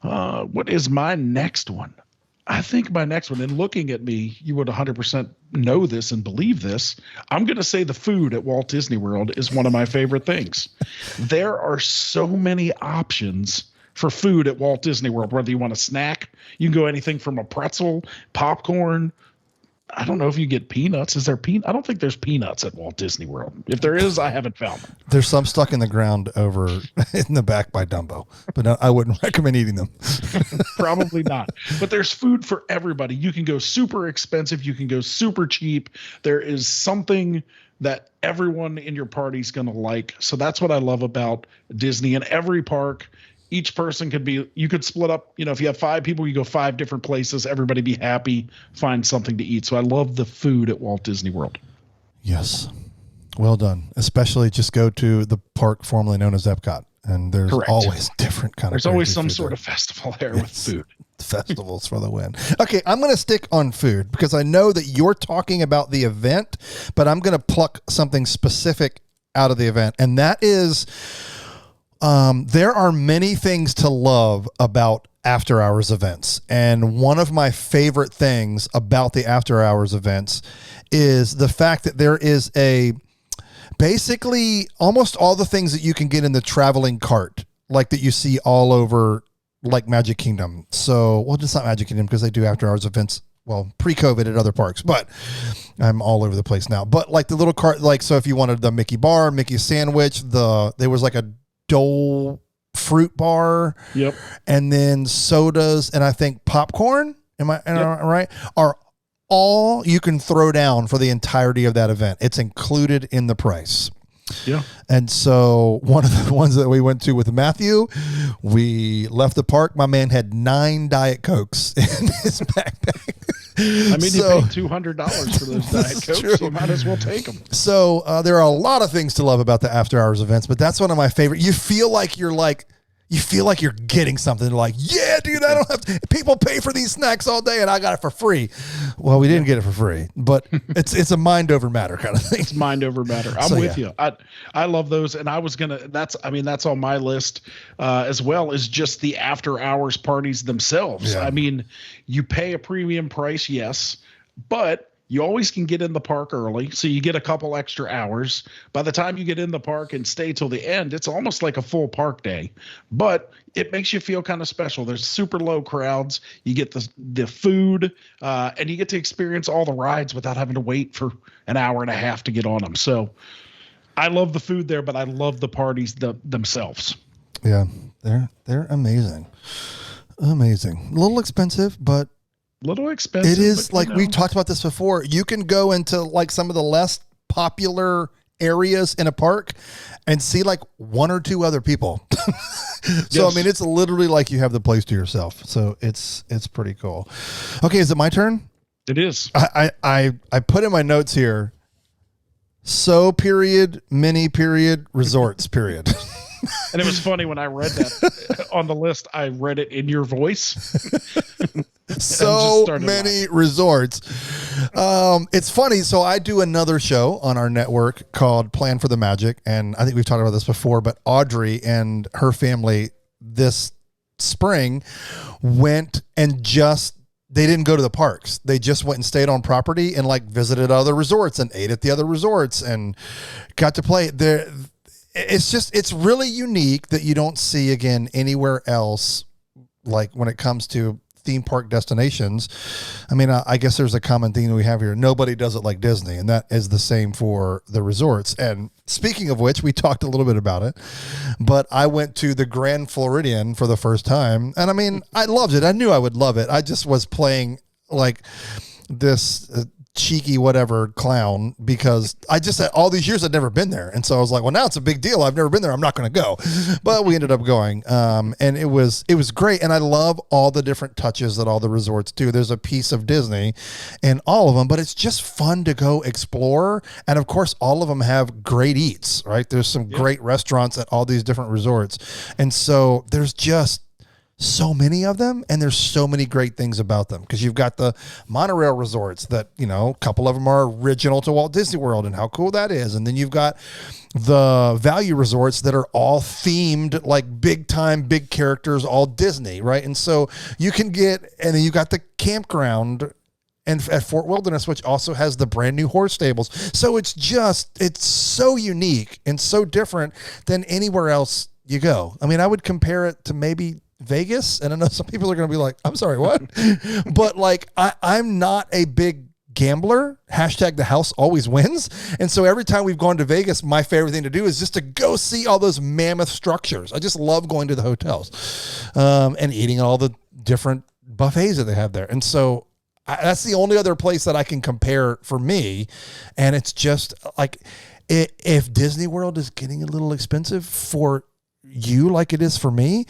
What is my next one? I think my next one, and looking at me, you would 100% know this and believe this. I'm going to say the food at Walt Disney World is one of my favorite things. There are so many options for food at Walt Disney World, whether you want a snack, you can go anything from a pretzel, popcorn. I don't know if you get peanuts. Is there I don't think there's peanuts at Walt Disney World. If there is, I haven't found them. There's some stuck in the ground over in the back by Dumbo, but no, I wouldn't recommend eating them. Probably not. But there's food for everybody. You can go super expensive. You can go super cheap. There is something that everyone in your party is going to like. So that's what I love about Disney. In every park, each person you could split up, if you have 5 people, you go 5 different places, everybody be happy, find something to eat. So I love the food at Walt Disney World. Yes. Well done. Especially just go to the park formerly known as Epcot. And there's always different kind There's always some sort of festival there with food. Festivals for the win. Okay, I'm going to stick on food because I know that you're talking about the event, but I'm going to pluck something specific out of the event. And that is, there are many things to love about after hours events. And one of my favorite things about the after hours events is the fact that there is basically almost all the things that you can get in the traveling cart, like that you see all over like Magic Kingdom. So, it's not Magic Kingdom because they do after hours events. Well, pre-COVID at other parks, but I'm all over the place now. But like the little cart, so if you wanted the Mickey bar, Mickey sandwich, there was like a Dole fruit bar, and then sodas, and I think popcorn. Am I right? Are all you can throw down for the entirety of that event. It's included in the price. Yeah. And so one of the ones that we went to with Matthew, we left the park. My man had 9 Diet Cokes in his backpack. I mean, you paid $200 for those Diet Cokes, so you might as well take them. So there are a lot of things to love about the after hours events, but that's one of my favorite. You feel like you're getting something. Like, yeah, dude, I don't have to. People pay for these snacks all day, and I got it for free. Well, we didn't get it for free, but it's a mind over matter kind of thing. It's mind over matter. I'm with you. I love those, and I was gonna. That's on my list as well as just the after hours parties themselves. Yeah. I mean, you pay a premium price, yes, but you always can get in the park early, so you get a couple extra hours. By the time you get in the park and stay till the end, it's almost like a full park day, but it makes you feel kind of special. There's super low crowds. You get the food, and you get to experience all the rides without having to wait for an hour and a half to get on them. So I love the food there, but I love the parties themselves. Yeah, they're amazing. Amazing. A little expensive, but Little expensive. it is but, like we talked about this before. You can go into like some of the less popular areas in a park and see like one or two other people. So, Yes. I mean, it's literally like you have the place to yourself. So it's pretty cool. Okay. Is it my turn? It is. I put in my notes here. So period, mini period, resorts period. And it was funny when I read that on the list, I read it in your voice. So many resorts. It's funny. So I do another show on our network called Plan for the Magic. And I think we've talked about this before, but Audrey and her family this spring went and they didn't go to the parks. They just went and stayed on property and like visited other resorts and ate at the other resorts and got to play there. It's really unique that you don't see again anywhere else. Like when it comes to theme park destinations, I mean, I guess there's a common theme that we have here. Nobody does it like Disney, and that is the same for the resorts. And speaking of which, we talked a little bit about it, but I went to the Grand Floridian for the first time, and I mean, I loved it. I knew I would love it. I just was playing like this cheeky whatever clown because I just had all these years I'd never been there, and so I was like, well, now it's a big deal. I've never been there. I'm not going to go, but we ended up going, and it was great. And I love all the different touches that all the resorts do. There's a piece of Disney in all of them, but it's just fun to go explore. And of course, all of them have great eats. Right? There's some great restaurants at all these different resorts, and so there's just so many of them, and there's so many great things about them because you've got the monorail resorts that, you know, a couple of them are original to Walt Disney World and how cool that is. And then you've got the value resorts that are all themed like big time, big characters, all Disney, right? And so you can and then you got the campground and at Fort Wilderness, which also has the brand new horse stables. So it's so unique and so different than anywhere else you go. I mean, I would compare it to maybe Vegas, and I know some people are going to be like, I'm sorry, what? But like, I'm not a big gambler. Hashtag the house always wins. And so every time we've gone to Vegas, my favorite thing to do is just to go see all those mammoth structures. I just love going to the hotels and eating all the different buffets that they have there. And so that's the only other place that I can compare for me. And it's just like, if Disney World is getting a little expensive for you like it is for me,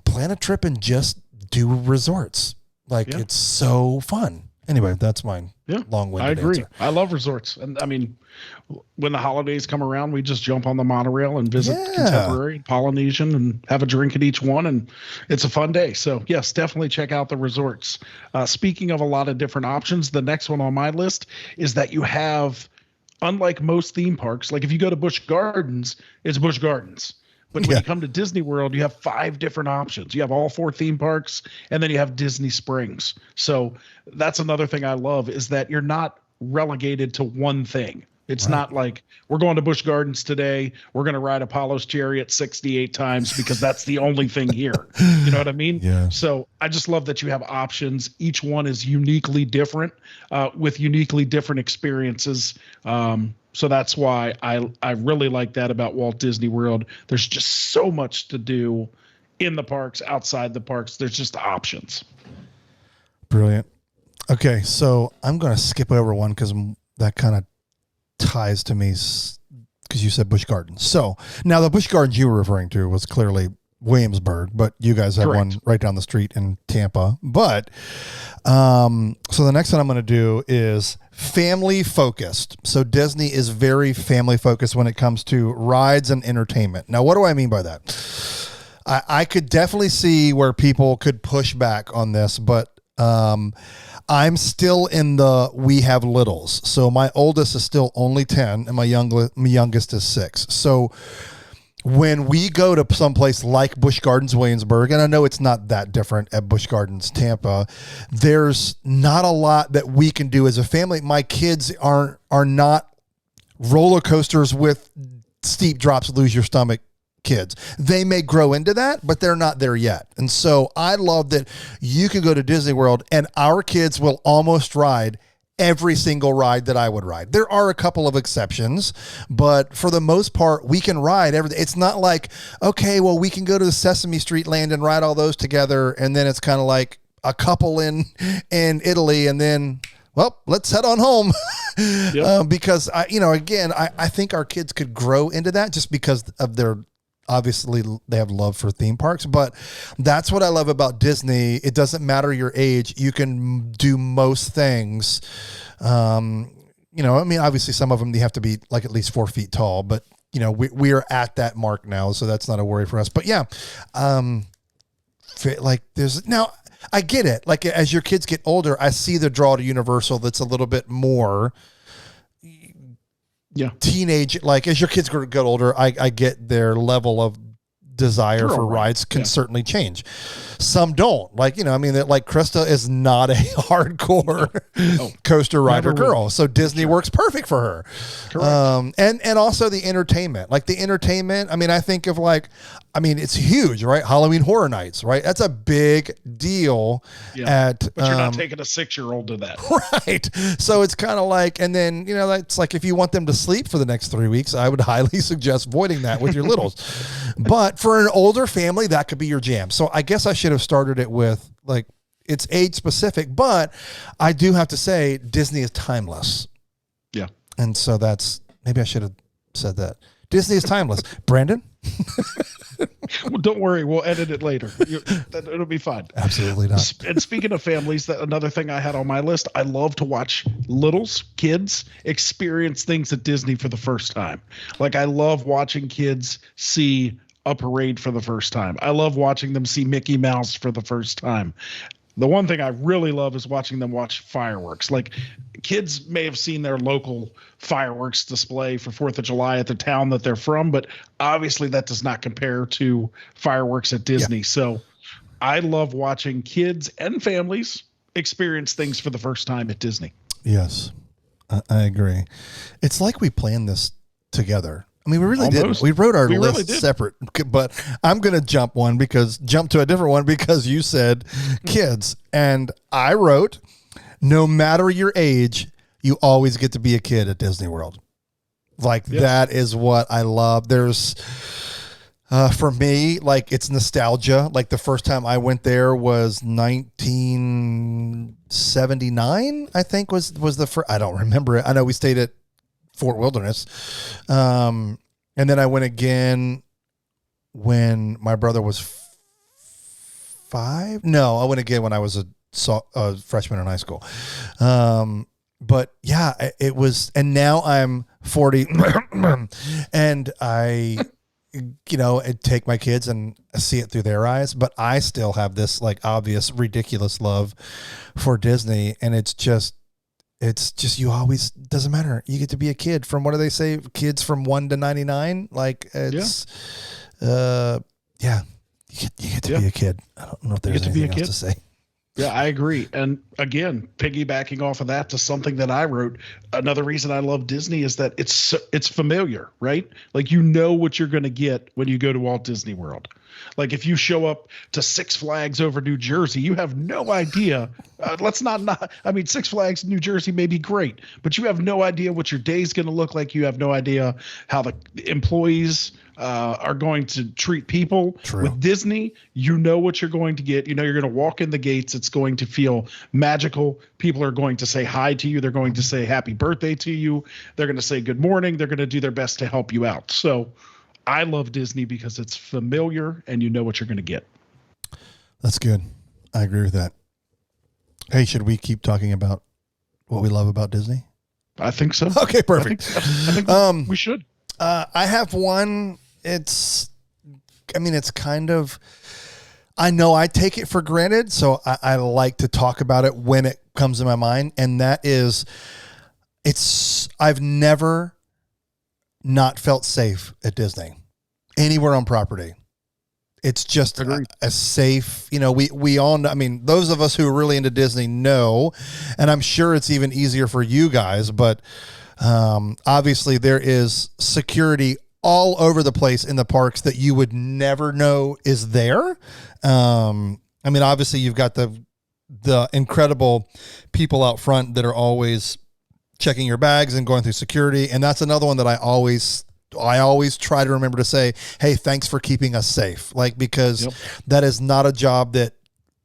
plan a trip and just do resorts. Like it's so fun. Anyway, that's mine. Yeah, long-winded I agree. answer. I love resorts, and I mean, when the holidays come around, we just jump on the monorail and visit Contemporary, Polynesian, and have a drink at each one, and it's a fun day. So yes, definitely check out the resorts. Speaking of a lot of different options, the next one on my list is that you have, unlike most theme parks, like if you go to Busch Gardens, it's Busch Gardens. But when you come to Disney World, you have 5 different options. You have all 4 theme parks, and then you have Disney Springs. So that's another thing I love is that you're not relegated to one thing. It's not like we're going to Busch Gardens today. We're going to ride Apollo's Chariot 68 times because that's the only thing here. You know what I mean? Yeah. So I just love that you have options. Each one is uniquely different with uniquely different experiences. So that's why I really like that about Walt Disney World. There's just so much to do in the parks, outside the parks. There's just options. Brilliant. Okay, so I'm going to skip over one because that kind of ties to me because you said Busch Gardens. So now the Busch Gardens you were referring to was clearly Williamsburg, but you guys have one right down the street in Tampa. But so the next one I'm going to do is family focused. So Disney is very family focused when it comes to rides and entertainment. Now, what do I mean by that? I could definitely see where people could push back on this, but I'm still in we have littles. So my oldest is still only 10 and my youngest is 6. So when we go to someplace like Busch Gardens, Williamsburg, and I know it's not that different at Busch Gardens, Tampa, there's not a lot that we can do as a family. My kids are not roller coasters with steep drops, lose your stomach kids. They may grow into that, but they're not there yet. And so I love that you can go to Disney World and our kids will almost ride every single ride that I would ride. There are a couple of exceptions, but for the most part, we can ride everything. It's not like, okay, well, we can go to the Sesame Street land and ride all those together. And then it's kind of like a couple in Italy, and then, well, let's head on home. Yep. Because I think our kids could grow into that just because of obviously they have love for theme parks, but that's what I love about Disney. It doesn't matter your age. You can do most things. Obviously some of them, you have to be like at least 4 feet tall, but we are at that mark now. So that's not a worry for us, but yeah. Now I get it. Like as your kids get older, I see the draw to Universal. That's a little bit more teenage, like as your kids get older, I get their level of desire for rides can certainly change. Some don't, like Krista is not a hardcore coaster rider girl, so Disney works perfect for her. Correct. And also the entertainment, I think of it's huge, right? Halloween Horror Nights, right? That's a big deal. But you're not taking a 6-year-old to that, right? So it's kind of like, and then that's like if you want them to sleep for the next 3 weeks, I would highly suggest avoiding that with your littles. But for an older family, that could be your jam. So I guess I should have started it with it's age specific, but I do have to say Disney is timeless. Yeah. And so maybe I should have said that. Disney is timeless. Brandon? Well, don't worry. We'll edit it later. It'll be fine. Absolutely not. And speaking of families, another thing I had on my list, I love to watch kids experience things at Disney for the first time. Like I love watching kids see a parade for the first time. I love watching them see Mickey Mouse for the first time. The one thing I really love is watching them watch fireworks. Like kids may have seen their local fireworks display for 4th of July at the town that they're from, but obviously that does not compare to fireworks at Disney. Yeah. So I love watching kids and families experience things for the first time at Disney. Yes, I agree. It's like we planned this together. I mean, we really did. We wrote our list separate, but I'm going to jump to a different one because you said kids. And I wrote, no matter your age, you always get to be a kid at Disney World. That is what I love. There's, for me, it's nostalgia. Like the first time I went there was 1979, I think was the first. I don't remember it. I know we stayed at Fort Wilderness. And then I went again when my brother was 5. No, I went again when I was a freshman in high school. But yeah, it was, and now I'm 40 and I, take my kids and see it through their eyes, but I still have this obvious, ridiculous love for Disney. And it's just, you always, doesn't matter. You get to be a kid from, what do they say? Kids from 1 to 99. You get to be a kid. I don't know if there's anything else to say. Yeah, I agree. And again, piggybacking off of that to something that I wrote, another reason I love Disney is that it's familiar, right? Like what you're going to get when you go to Walt Disney World. Like if you show up to Six Flags over New Jersey, you have no idea. Six Flags New Jersey may be great, but you have no idea what your day's going to look like. You have no idea how the employees are going to treat people. True. With Disney, you know what you're going to get. You're going to walk in the gates. It's going to feel magical. People are going to say hi to you. They're going to say happy birthday to you. They're going to say good morning. They're going to do their best to help you out. So I love Disney because it's familiar and you know what you're going to get. That's good. I agree with that. Hey, should we keep talking about what we love about Disney? I think so. Okay, perfect. I think we should. I have one. It's kind of, I know I take it for granted, so I like to talk about it when it comes to my mind, and that is, I've never not felt safe at Disney, anywhere on property. It's just a safe, we all know, those of us who are really into Disney know, and I'm sure it's even easier for you guys, but obviously there is security all over the place in the parks that you would never know is there. Obviously you've got the the incredible people out front that are always checking your bags and going through security. And that's another one that I always try to remember to say, hey, thanks for keeping us safe. Like, because that is not a job that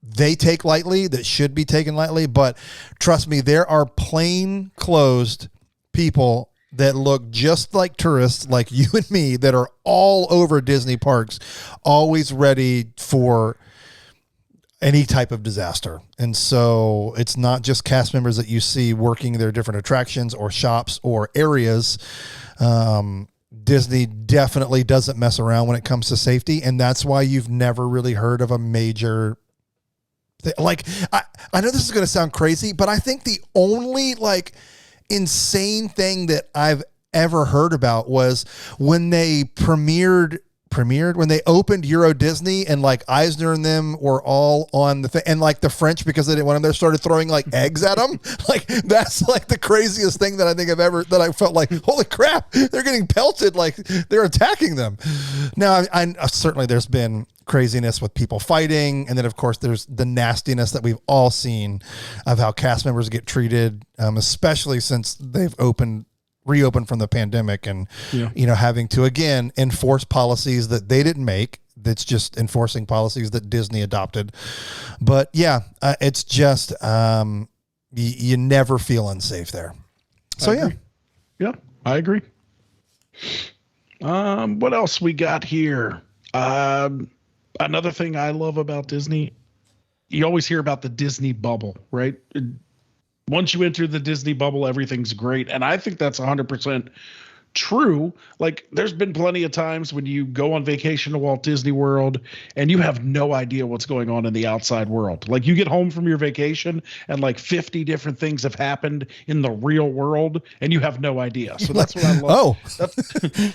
they take lightly, that should be taken lightly. But trust me, there are plain clothed people that look just like tourists, like you and me, that are all over Disney parks, always ready for any type of disaster. And so it's not just cast members that you see working their different attractions or shops or areas. Disney definitely doesn't mess around when it comes to safety. And that's why you've never really heard of a major thing. Like, I know this is going to sound crazy, but I think the only like insane thing that I've ever heard about was when they when they opened Euro Disney, and like Eisner and them were all on the thing, and like the French, because they didn't want them there, started throwing like eggs at them. Like, that's like the craziest thing that I think that I felt like, holy crap, they're getting pelted. Like, they're attacking them. Now, I certainly there's been craziness with people fighting. And then of course there's the nastiness that we've all seen of how cast members get treated, especially since they've reopened from the pandemic, and having to again enforce policies that they didn't make. That's just enforcing policies that Disney adopted. But it's just you never feel unsafe there. So I agree. What else we got here? Another thing I love about Disney, you always hear about the Disney bubble, right? Once you enter the Disney bubble, everything's great. And I think that's 100% true. Like, there's been plenty of times when you go on vacation to Walt Disney World and you have no idea what's going on in the outside world. Like, you get home from your vacation and like 50 different things have happened in the real world and you have no idea. So that's what I love.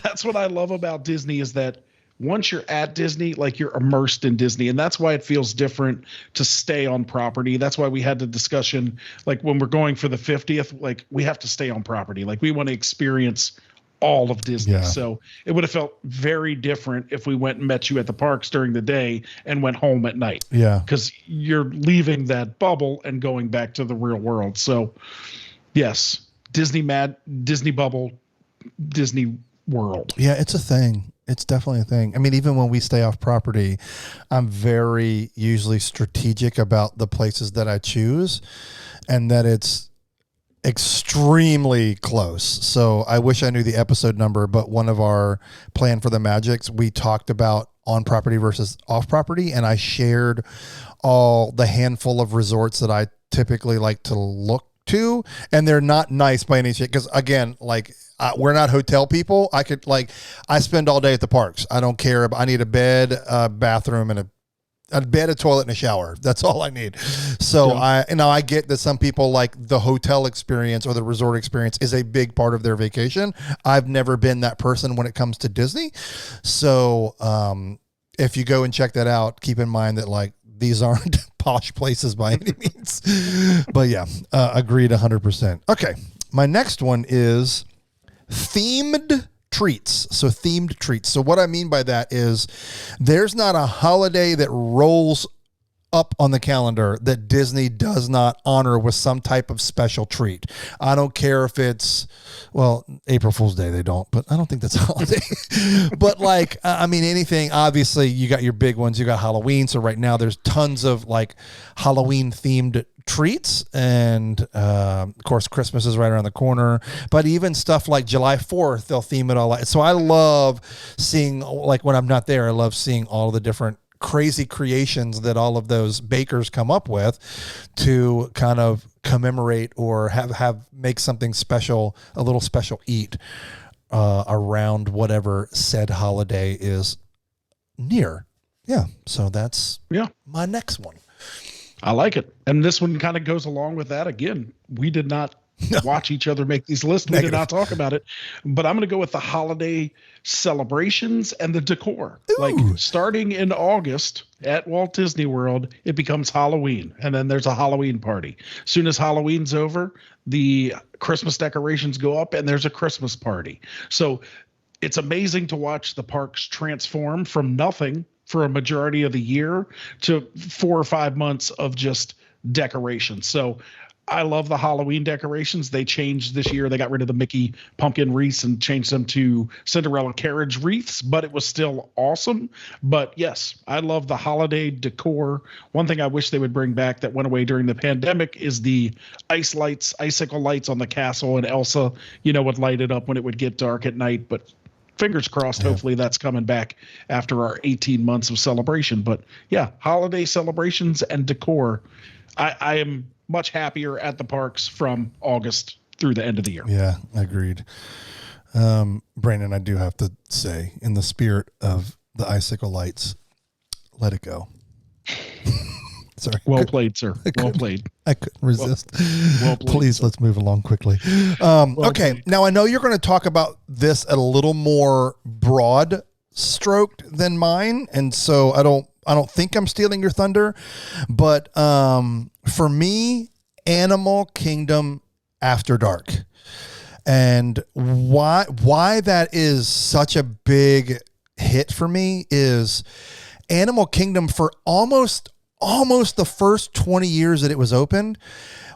That's what I love about Disney, is that once you're at Disney, like, you're immersed in Disney. And that's why it feels different to stay on property. That's why we had the discussion, like, when we're going for the 50th, like, we have to stay on property. Like, we want to experience all of Disney. Yeah. So it would have felt very different if we went and met you at the parks during the day and went home at night. Yeah. Because you're leaving that bubble and going back to the real world. So yes, Disney bubble, Disney World. Yeah, it's a thing. It's definitely a thing. I mean, even when we stay off property, I'm very usually strategic about the places that I choose, and that it's extremely close. So I wish I knew the episode number, but one of our Plan for the Magics, we talked about on property versus off property, and I shared all the handful of resorts that I typically like to look to, and they're not nice by any shape. Because again, like, we're not hotel people. I spend all day at the parks. I don't care. I need a bed, a bathroom, and a bed, a toilet, and a shower. That's all I need. So I get that some people like the hotel experience or the resort experience is a big part of their vacation. I've never been that person when it comes to Disney. So if you go and check that out, keep in mind that, like, these aren't posh places by any means. But agreed 100%. Okay. My next one is themed treats. So themed treats. So what I mean by that is there's not a holiday that rolls up on the calendar that Disney does not honor with some type of special treat. I don't care if it's, well, April Fool's Day, they don't, but I don't think that's a holiday. But like, I mean, anything, obviously you got your big ones, you got Halloween. So right now there's tons of like Halloween themed treats. And of course, Christmas is right around the corner, but even stuff like July 4th, they'll theme it all. So I love seeing, like, when I'm not there, I love seeing all the different crazy creations that all of those bakers come up with to kind of commemorate or have make something special, a little special eat around whatever said holiday is near. Yeah. So that's my next one. I like it. And this one kind of goes along with that. Again, we did not watch each other make these lists. We did not talk about it, but I'm going to go with the holiday celebrations and the decor. Ooh. Like, starting in August at Walt Disney World, it becomes Halloween, and then there's a Halloween party. As soon as Halloween's over, the Christmas decorations go up and there's a Christmas party. So it's amazing to watch the parks transform from nothing for a majority of the year to 4 or 5 months of just decorations. So I love the Halloween decorations. They changed this year. They got rid of the Mickey pumpkin wreaths and changed them to Cinderella carriage wreaths, but it was still awesome. But yes, I love the holiday decor. One thing I wish they would bring back that went away during the pandemic is the icicle lights on the castle, and Elsa, would light it up when it would get dark at night. But fingers crossed, hopefully that's coming back after our 18 months of celebration. But yeah, holiday celebrations and decor. I am much happier at the parks from August through the end of the year. Yeah, agreed. Brandon, I do have to say, in the spirit of the icicle lights, let it go. Sorry. Well played, sir. Well played. I couldn't resist. Well played, Please, sir. Let's move along quickly. Okay. Played. Now I know you're going to talk about this a little more broad stroked than mine. And so I don't think I'm stealing your thunder, but, for me, Animal Kingdom After Dark, and why that is such a big hit for me is Animal Kingdom, for almost the first 20 years that it was open,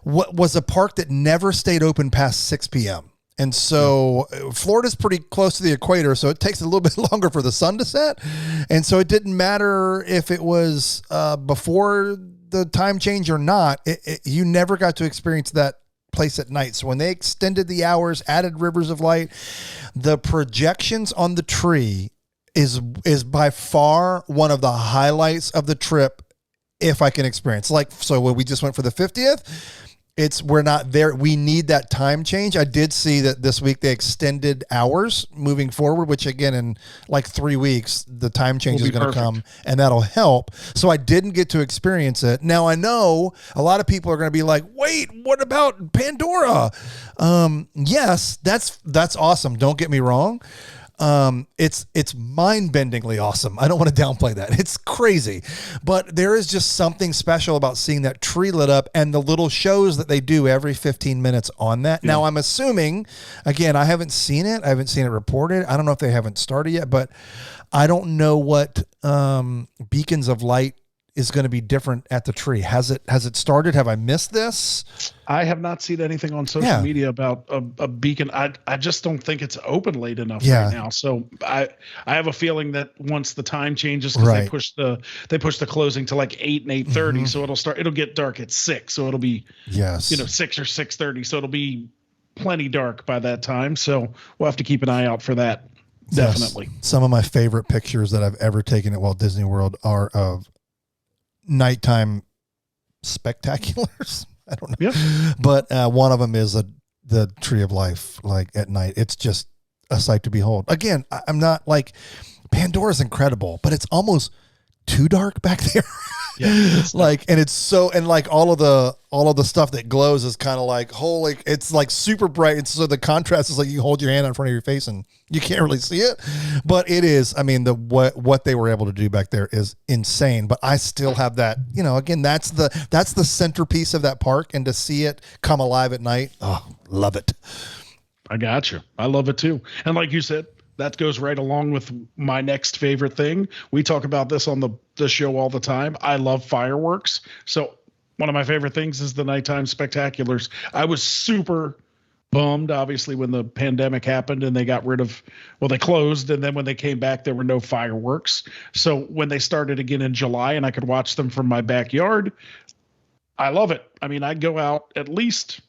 was a park that never stayed open past 6 p.m. And so Florida's pretty close to the equator, so it takes a little bit longer for the sun to set. And so it didn't matter if it was before the time change or not, you never got to experience that place at night. So when they extended the hours, added rivers of light, the projections on the tree is by far one of the highlights of the trip, if I can experience. Like, so when we just went for the 50th, we're not there. We need that time change. I did see that this week they extended hours moving forward, which again, in like 3 weeks, the time change is going to come and that'll help. So I didn't get to experience it. Now I know a lot of people are going to be like, wait, what about Pandora? Yes, that's awesome. Don't get me wrong. It's mind-bendingly awesome. I don't want to downplay that. It's crazy, but there is just something special about seeing that tree lit up and the little shows that they do every 15 minutes on that. Yeah. Now I'm assuming, again, I haven't seen it. I haven't seen it reported. I don't know if they haven't started yet, but I don't know what, beacons of light is going to be different at the tree. Has it started? Have I missed this? I have not seen anything on social media about a beacon. I just don't think it's open late enough right now. So I have a feeling that once the time changes, because they push the closing to like 8 and 8:30, so it'll get dark at 6. So it'll be 6 or 6:30. So it'll be plenty dark by that time. So we'll have to keep an eye out for that. Definitely. Yes. Some of my favorite pictures that I've ever taken at Walt Disney World are of nighttime spectaculars. I don't know. Yeah. But one of them is the Tree of Life, like at night. It's just a sight to behold. Again, I'm not like, Pandora's incredible, but it's almost too dark back there. Yeah, like, and it's so, and like all of the stuff that glows is kind of like, holy, it's like super bright. And so the contrast is like you hold your hand in front of your face and you can't really see it, but it is, I mean, what they were able to do back there is insane, but I still have that, again, that's the centerpiece of that park, and to see it come alive at night. Oh, love it. I got you. I love it too. And like you said, that goes right along with my next favorite thing. We talk about this on the show all the time. I love fireworks. So one of my favorite things is the nighttime spectaculars. I was super bummed, obviously, when the pandemic happened and they they closed. And then when they came back, there were no fireworks. So when they started again in July and I could watch them from my backyard, I love it. I mean, I go out at least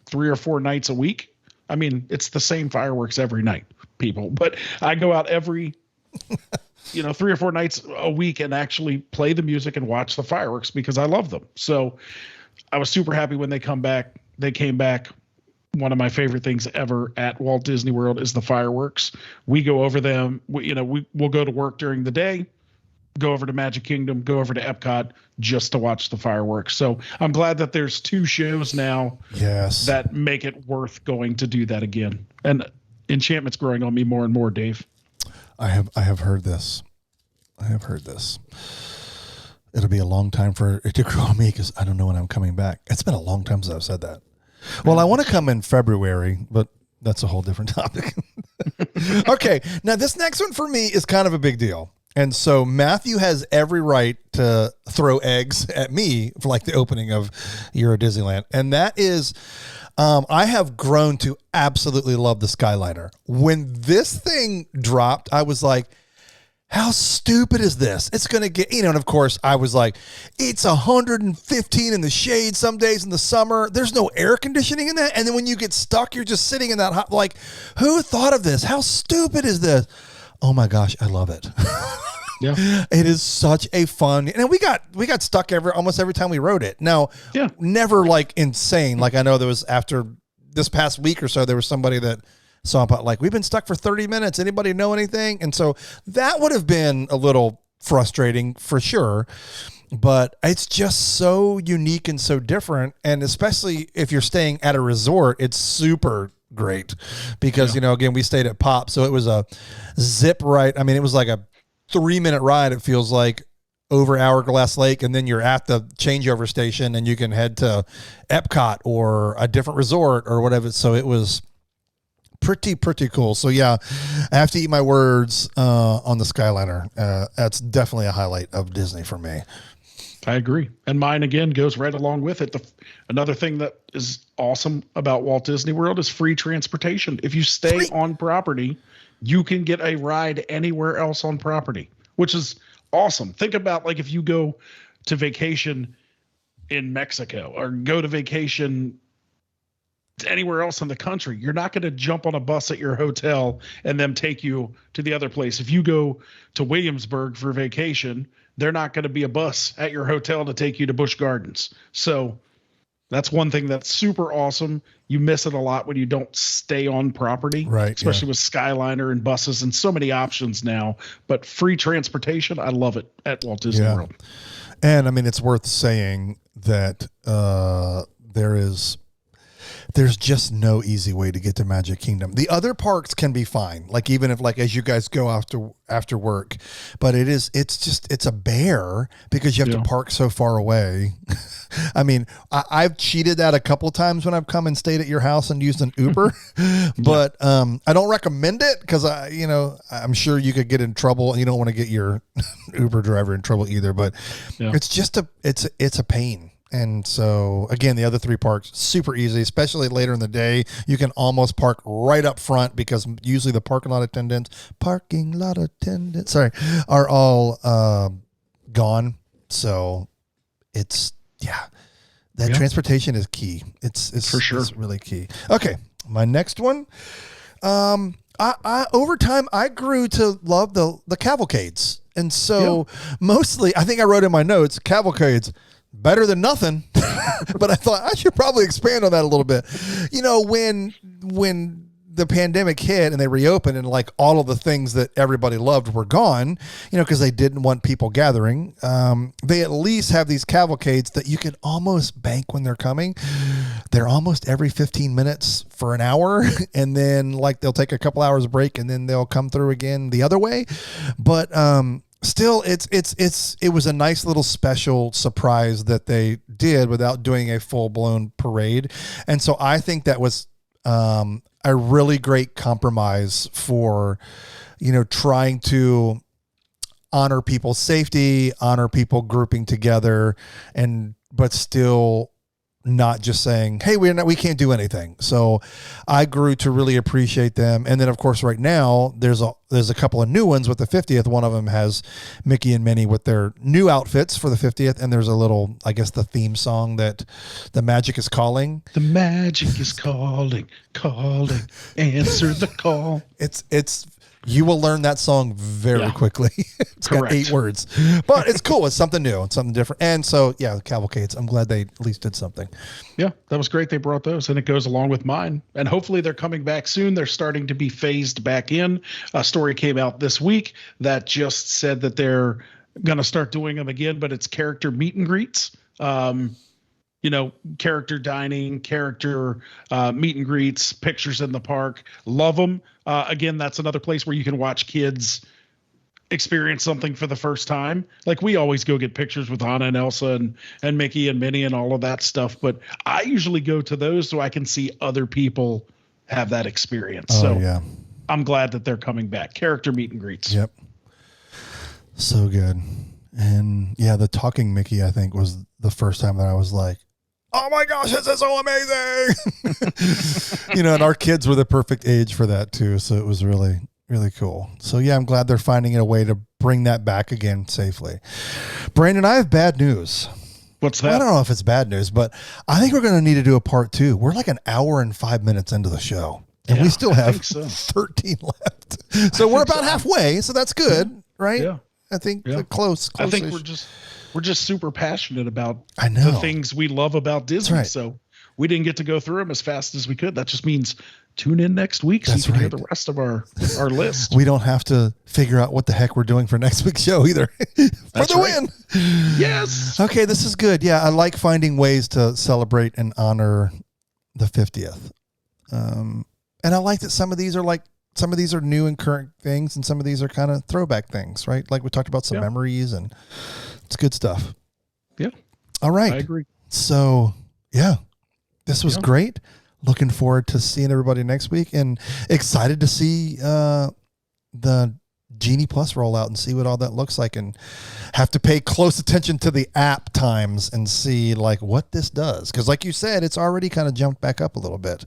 3 or 4 nights a week. I mean, it's the same fireworks every night, people, but I go out every, 3 or 4 nights a week and actually play the music and watch the fireworks because I love them. So I was super happy when they came back. One of my favorite things ever at Walt Disney World is the fireworks. We go over them. We'll go to work during the day, go over to Magic Kingdom, go over to Epcot just to watch the fireworks. So I'm glad that there's 2 shows now that make it worth going to do that again. And Enchantment's growing on me more and more, Dave. I have heard this. It'll be a long time for it to grow on me because I don't know when I'm coming back. It's been a long time since I've said that. Well, I want to come in February, but that's a whole different topic. Okay. Now this next one for me is kind of a big deal. And so Matthew has every right to throw eggs at me for like the opening of Euro Disneyland. And that is, I have grown to absolutely love the Skyliner. When this thing dropped, I was like, how stupid is this? It's going to get, and of course I was like, it's 115 in the shade some days in the summer. There's no air conditioning in that. And then when you get stuck, you're just sitting in that hot, like, who thought of this? How stupid is this? Oh my gosh, I love it. Yeah. It is such a fun, and we got stuck almost every time we rode it. Now, never like insane. Like I know there was after this past week or so, there was somebody that saw about like, we've been stuck for 30 minutes. Anybody know anything? And so that would have been a little frustrating for sure, but it's just so unique and so different. And especially if you're staying at a resort, it's super great because, again, we stayed at Pop. So it was a zip ride. I mean, it was like a 3-minute ride. It feels like over Hourglass Lake. And then you're at the changeover station and you can head to Epcot or a different resort or whatever. So it was pretty cool. So yeah, I have to eat my words on the Skyliner. That's definitely a highlight of Disney for me. I agree. And mine, again, goes right along with it. Another thing that is awesome about Walt Disney World is free transportation. If you stay on property, you can get a ride anywhere else on property, which is awesome. Think about like if you go to vacation in Mexico or go to vacation anywhere else in the country, you're not going to jump on a bus at your hotel and then take you to the other place. If you go to Williamsburg for vacation, they're not going to be a bus at your hotel to take you to Busch Gardens. So that's one thing that's super awesome. You miss it a lot when you don't stay on property, right? Especially with Skyliner and buses and so many options now. But free transportation, I love it at Walt Disney World. And I mean, it's worth saying that there's just no easy way to get to Magic Kingdom. The other parks can be fine. Like even if like, as you guys go after work, but it's a bear because you have to park so far away. I mean, I've cheated that a couple of times when I've come and stayed at your house and used an Uber, but I don't recommend it because I'm sure you could get in trouble and you don't want to get your Uber driver in trouble either, but it's just it's a pain. And so again, the other 3 parks, super easy, especially later in the day. You can almost park right up front because usually the parking lot attendants are all gone. So it's, transportation is key. It's for sure. It's really key. Okay. My next one, I over time, I grew to love the cavalcades. And so mostly, I think I wrote in my notes, cavalcades, better than nothing. But I thought I should probably expand on that a little bit. When the pandemic hit and they reopened and like all of the things that everybody loved were gone, because they didn't want people gathering, they at least have these cavalcades that you can almost bank when they're coming. They're almost every 15 minutes for an hour. And then like they'll take a couple hours break and then they'll come through again the other way. But, still, it was a nice little special surprise that they did without doing a full blown parade. And so I think that was a really great compromise for, trying to honor people's safety, honor people grouping together, but still not just saying, hey, we can't do anything. So I grew to really appreciate them. And then of course, right now there's a couple of new ones with the 50th. One of them has Mickey and Minnie with their new outfits for the 50th. And there's a little, I guess, the theme song that The Magic is Calling. The magic is calling, answer the call. You will learn that song very quickly. It's got 8 words, but it's cool. It's something new. It's something different. And so, cavalcades, I'm glad they at least did something. Yeah, that was great. They brought those and it goes along with mine. And hopefully they're coming back soon. They're starting to be phased back in. A story came out this week that just said that they're going to start doing them again, but it's character meet and greets. Character dining, character meet and greets, pictures in the park. Love them. Again, that's another place where you can watch kids experience something for the first time. Like we always go get pictures with Anna and Elsa and Mickey and Minnie and all of that stuff. But I usually go to those so I can see other people have that experience. I'm glad that they're coming back. Character meet and greets. Yep. So good. And yeah, the talking Mickey, I think, was the first time that I was like, oh my gosh, this is so amazing. And our kids were the perfect age for that too. So it was really, really cool. So yeah, I'm glad they're finding a way to bring that back again safely. Brandon, I have bad news. What's that? I don't know if it's bad news, but I think we're going to need to do a part 2. We're like an hour and 5 minutes into the show, and we still have 13 left. So we're about halfway. So that's good, right? Yeah. I think close. I think we're just super passionate about the things we love about Disney. Right. So we didn't get to go through them as fast as we could. That just means tune in next week so you can hear the rest of our list. We don't have to figure out what the heck we're doing for next week's show either. For the win. Yes. Okay, this is good. Yeah, I like finding ways to celebrate and honor the 50th. And I like that some of these are new and current things, and some of these are kind of throwback things, right? Like we talked about some memories, and it's good stuff. Yeah. All right. I agree. So, yeah, this was great. Looking forward to seeing everybody next week, and excited to see the Genie Plus rollout and see what all that looks like, and have to pay close attention to the app times and see like what this does. Because like you said, it's already kind of jumped back up a little bit.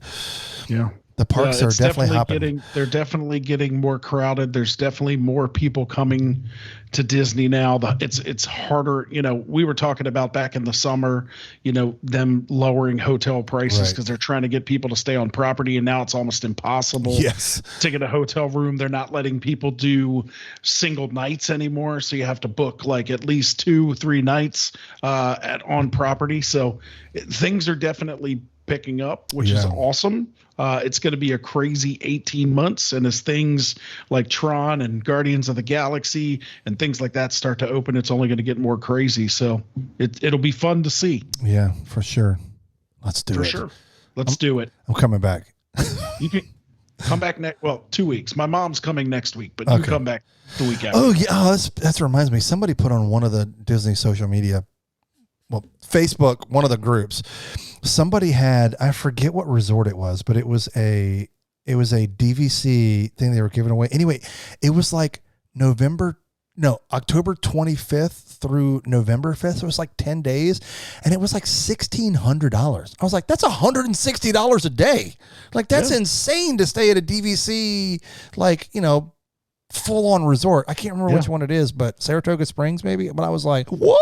Yeah. The parks are definitely hopping. They're definitely getting more crowded. There's definitely more people coming to Disney now. It's harder. We were talking about back in the summer, them lowering hotel prices because they're trying to get people to stay on property, and now it's almost impossible to get a hotel room. They're not letting people do single nights anymore, so you have to book like at least 2-3 nights on property. So things are definitely picking up, which is awesome. It's going to be a crazy 18 months. And as things like Tron and Guardians of the Galaxy and things like that start to open, it's only going to get more crazy. So it'll be fun to see. Yeah, for sure. Let's do it. For sure. Let's do it. I'm coming back. You can come back 2 weeks. My mom's coming next week, but you come back the week after. Oh, yeah. Oh, that reminds me. Somebody put on one of the Disney social media, Facebook, one of the groups. Somebody had, I forget what resort it was, but it was a DVC thing they were giving away. Anyway, it was like October 25th through November 5th. So it was like 10 days, and it was like $1,600. I was like, that's $160 a day. Like, that's insane to stay at a DVC, full-on resort. I can't remember which one it is, but Saratoga Springs maybe. But I was like, what?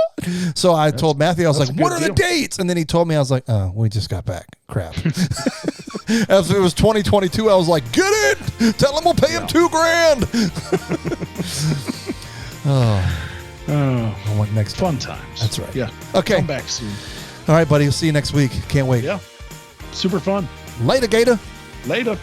So I told Matthew, I was like, what are the dates? And then he told me, I was like, oh, we just got back. Crap. As it was 2022, I was like, get it. Tell him we'll pay him $2,000. I want next fun time. times. That's right. Yeah. Okay. Come back soon. All right, buddy. We'll see you next week. Can't wait. Yeah. Super fun. Later, Gator. Later.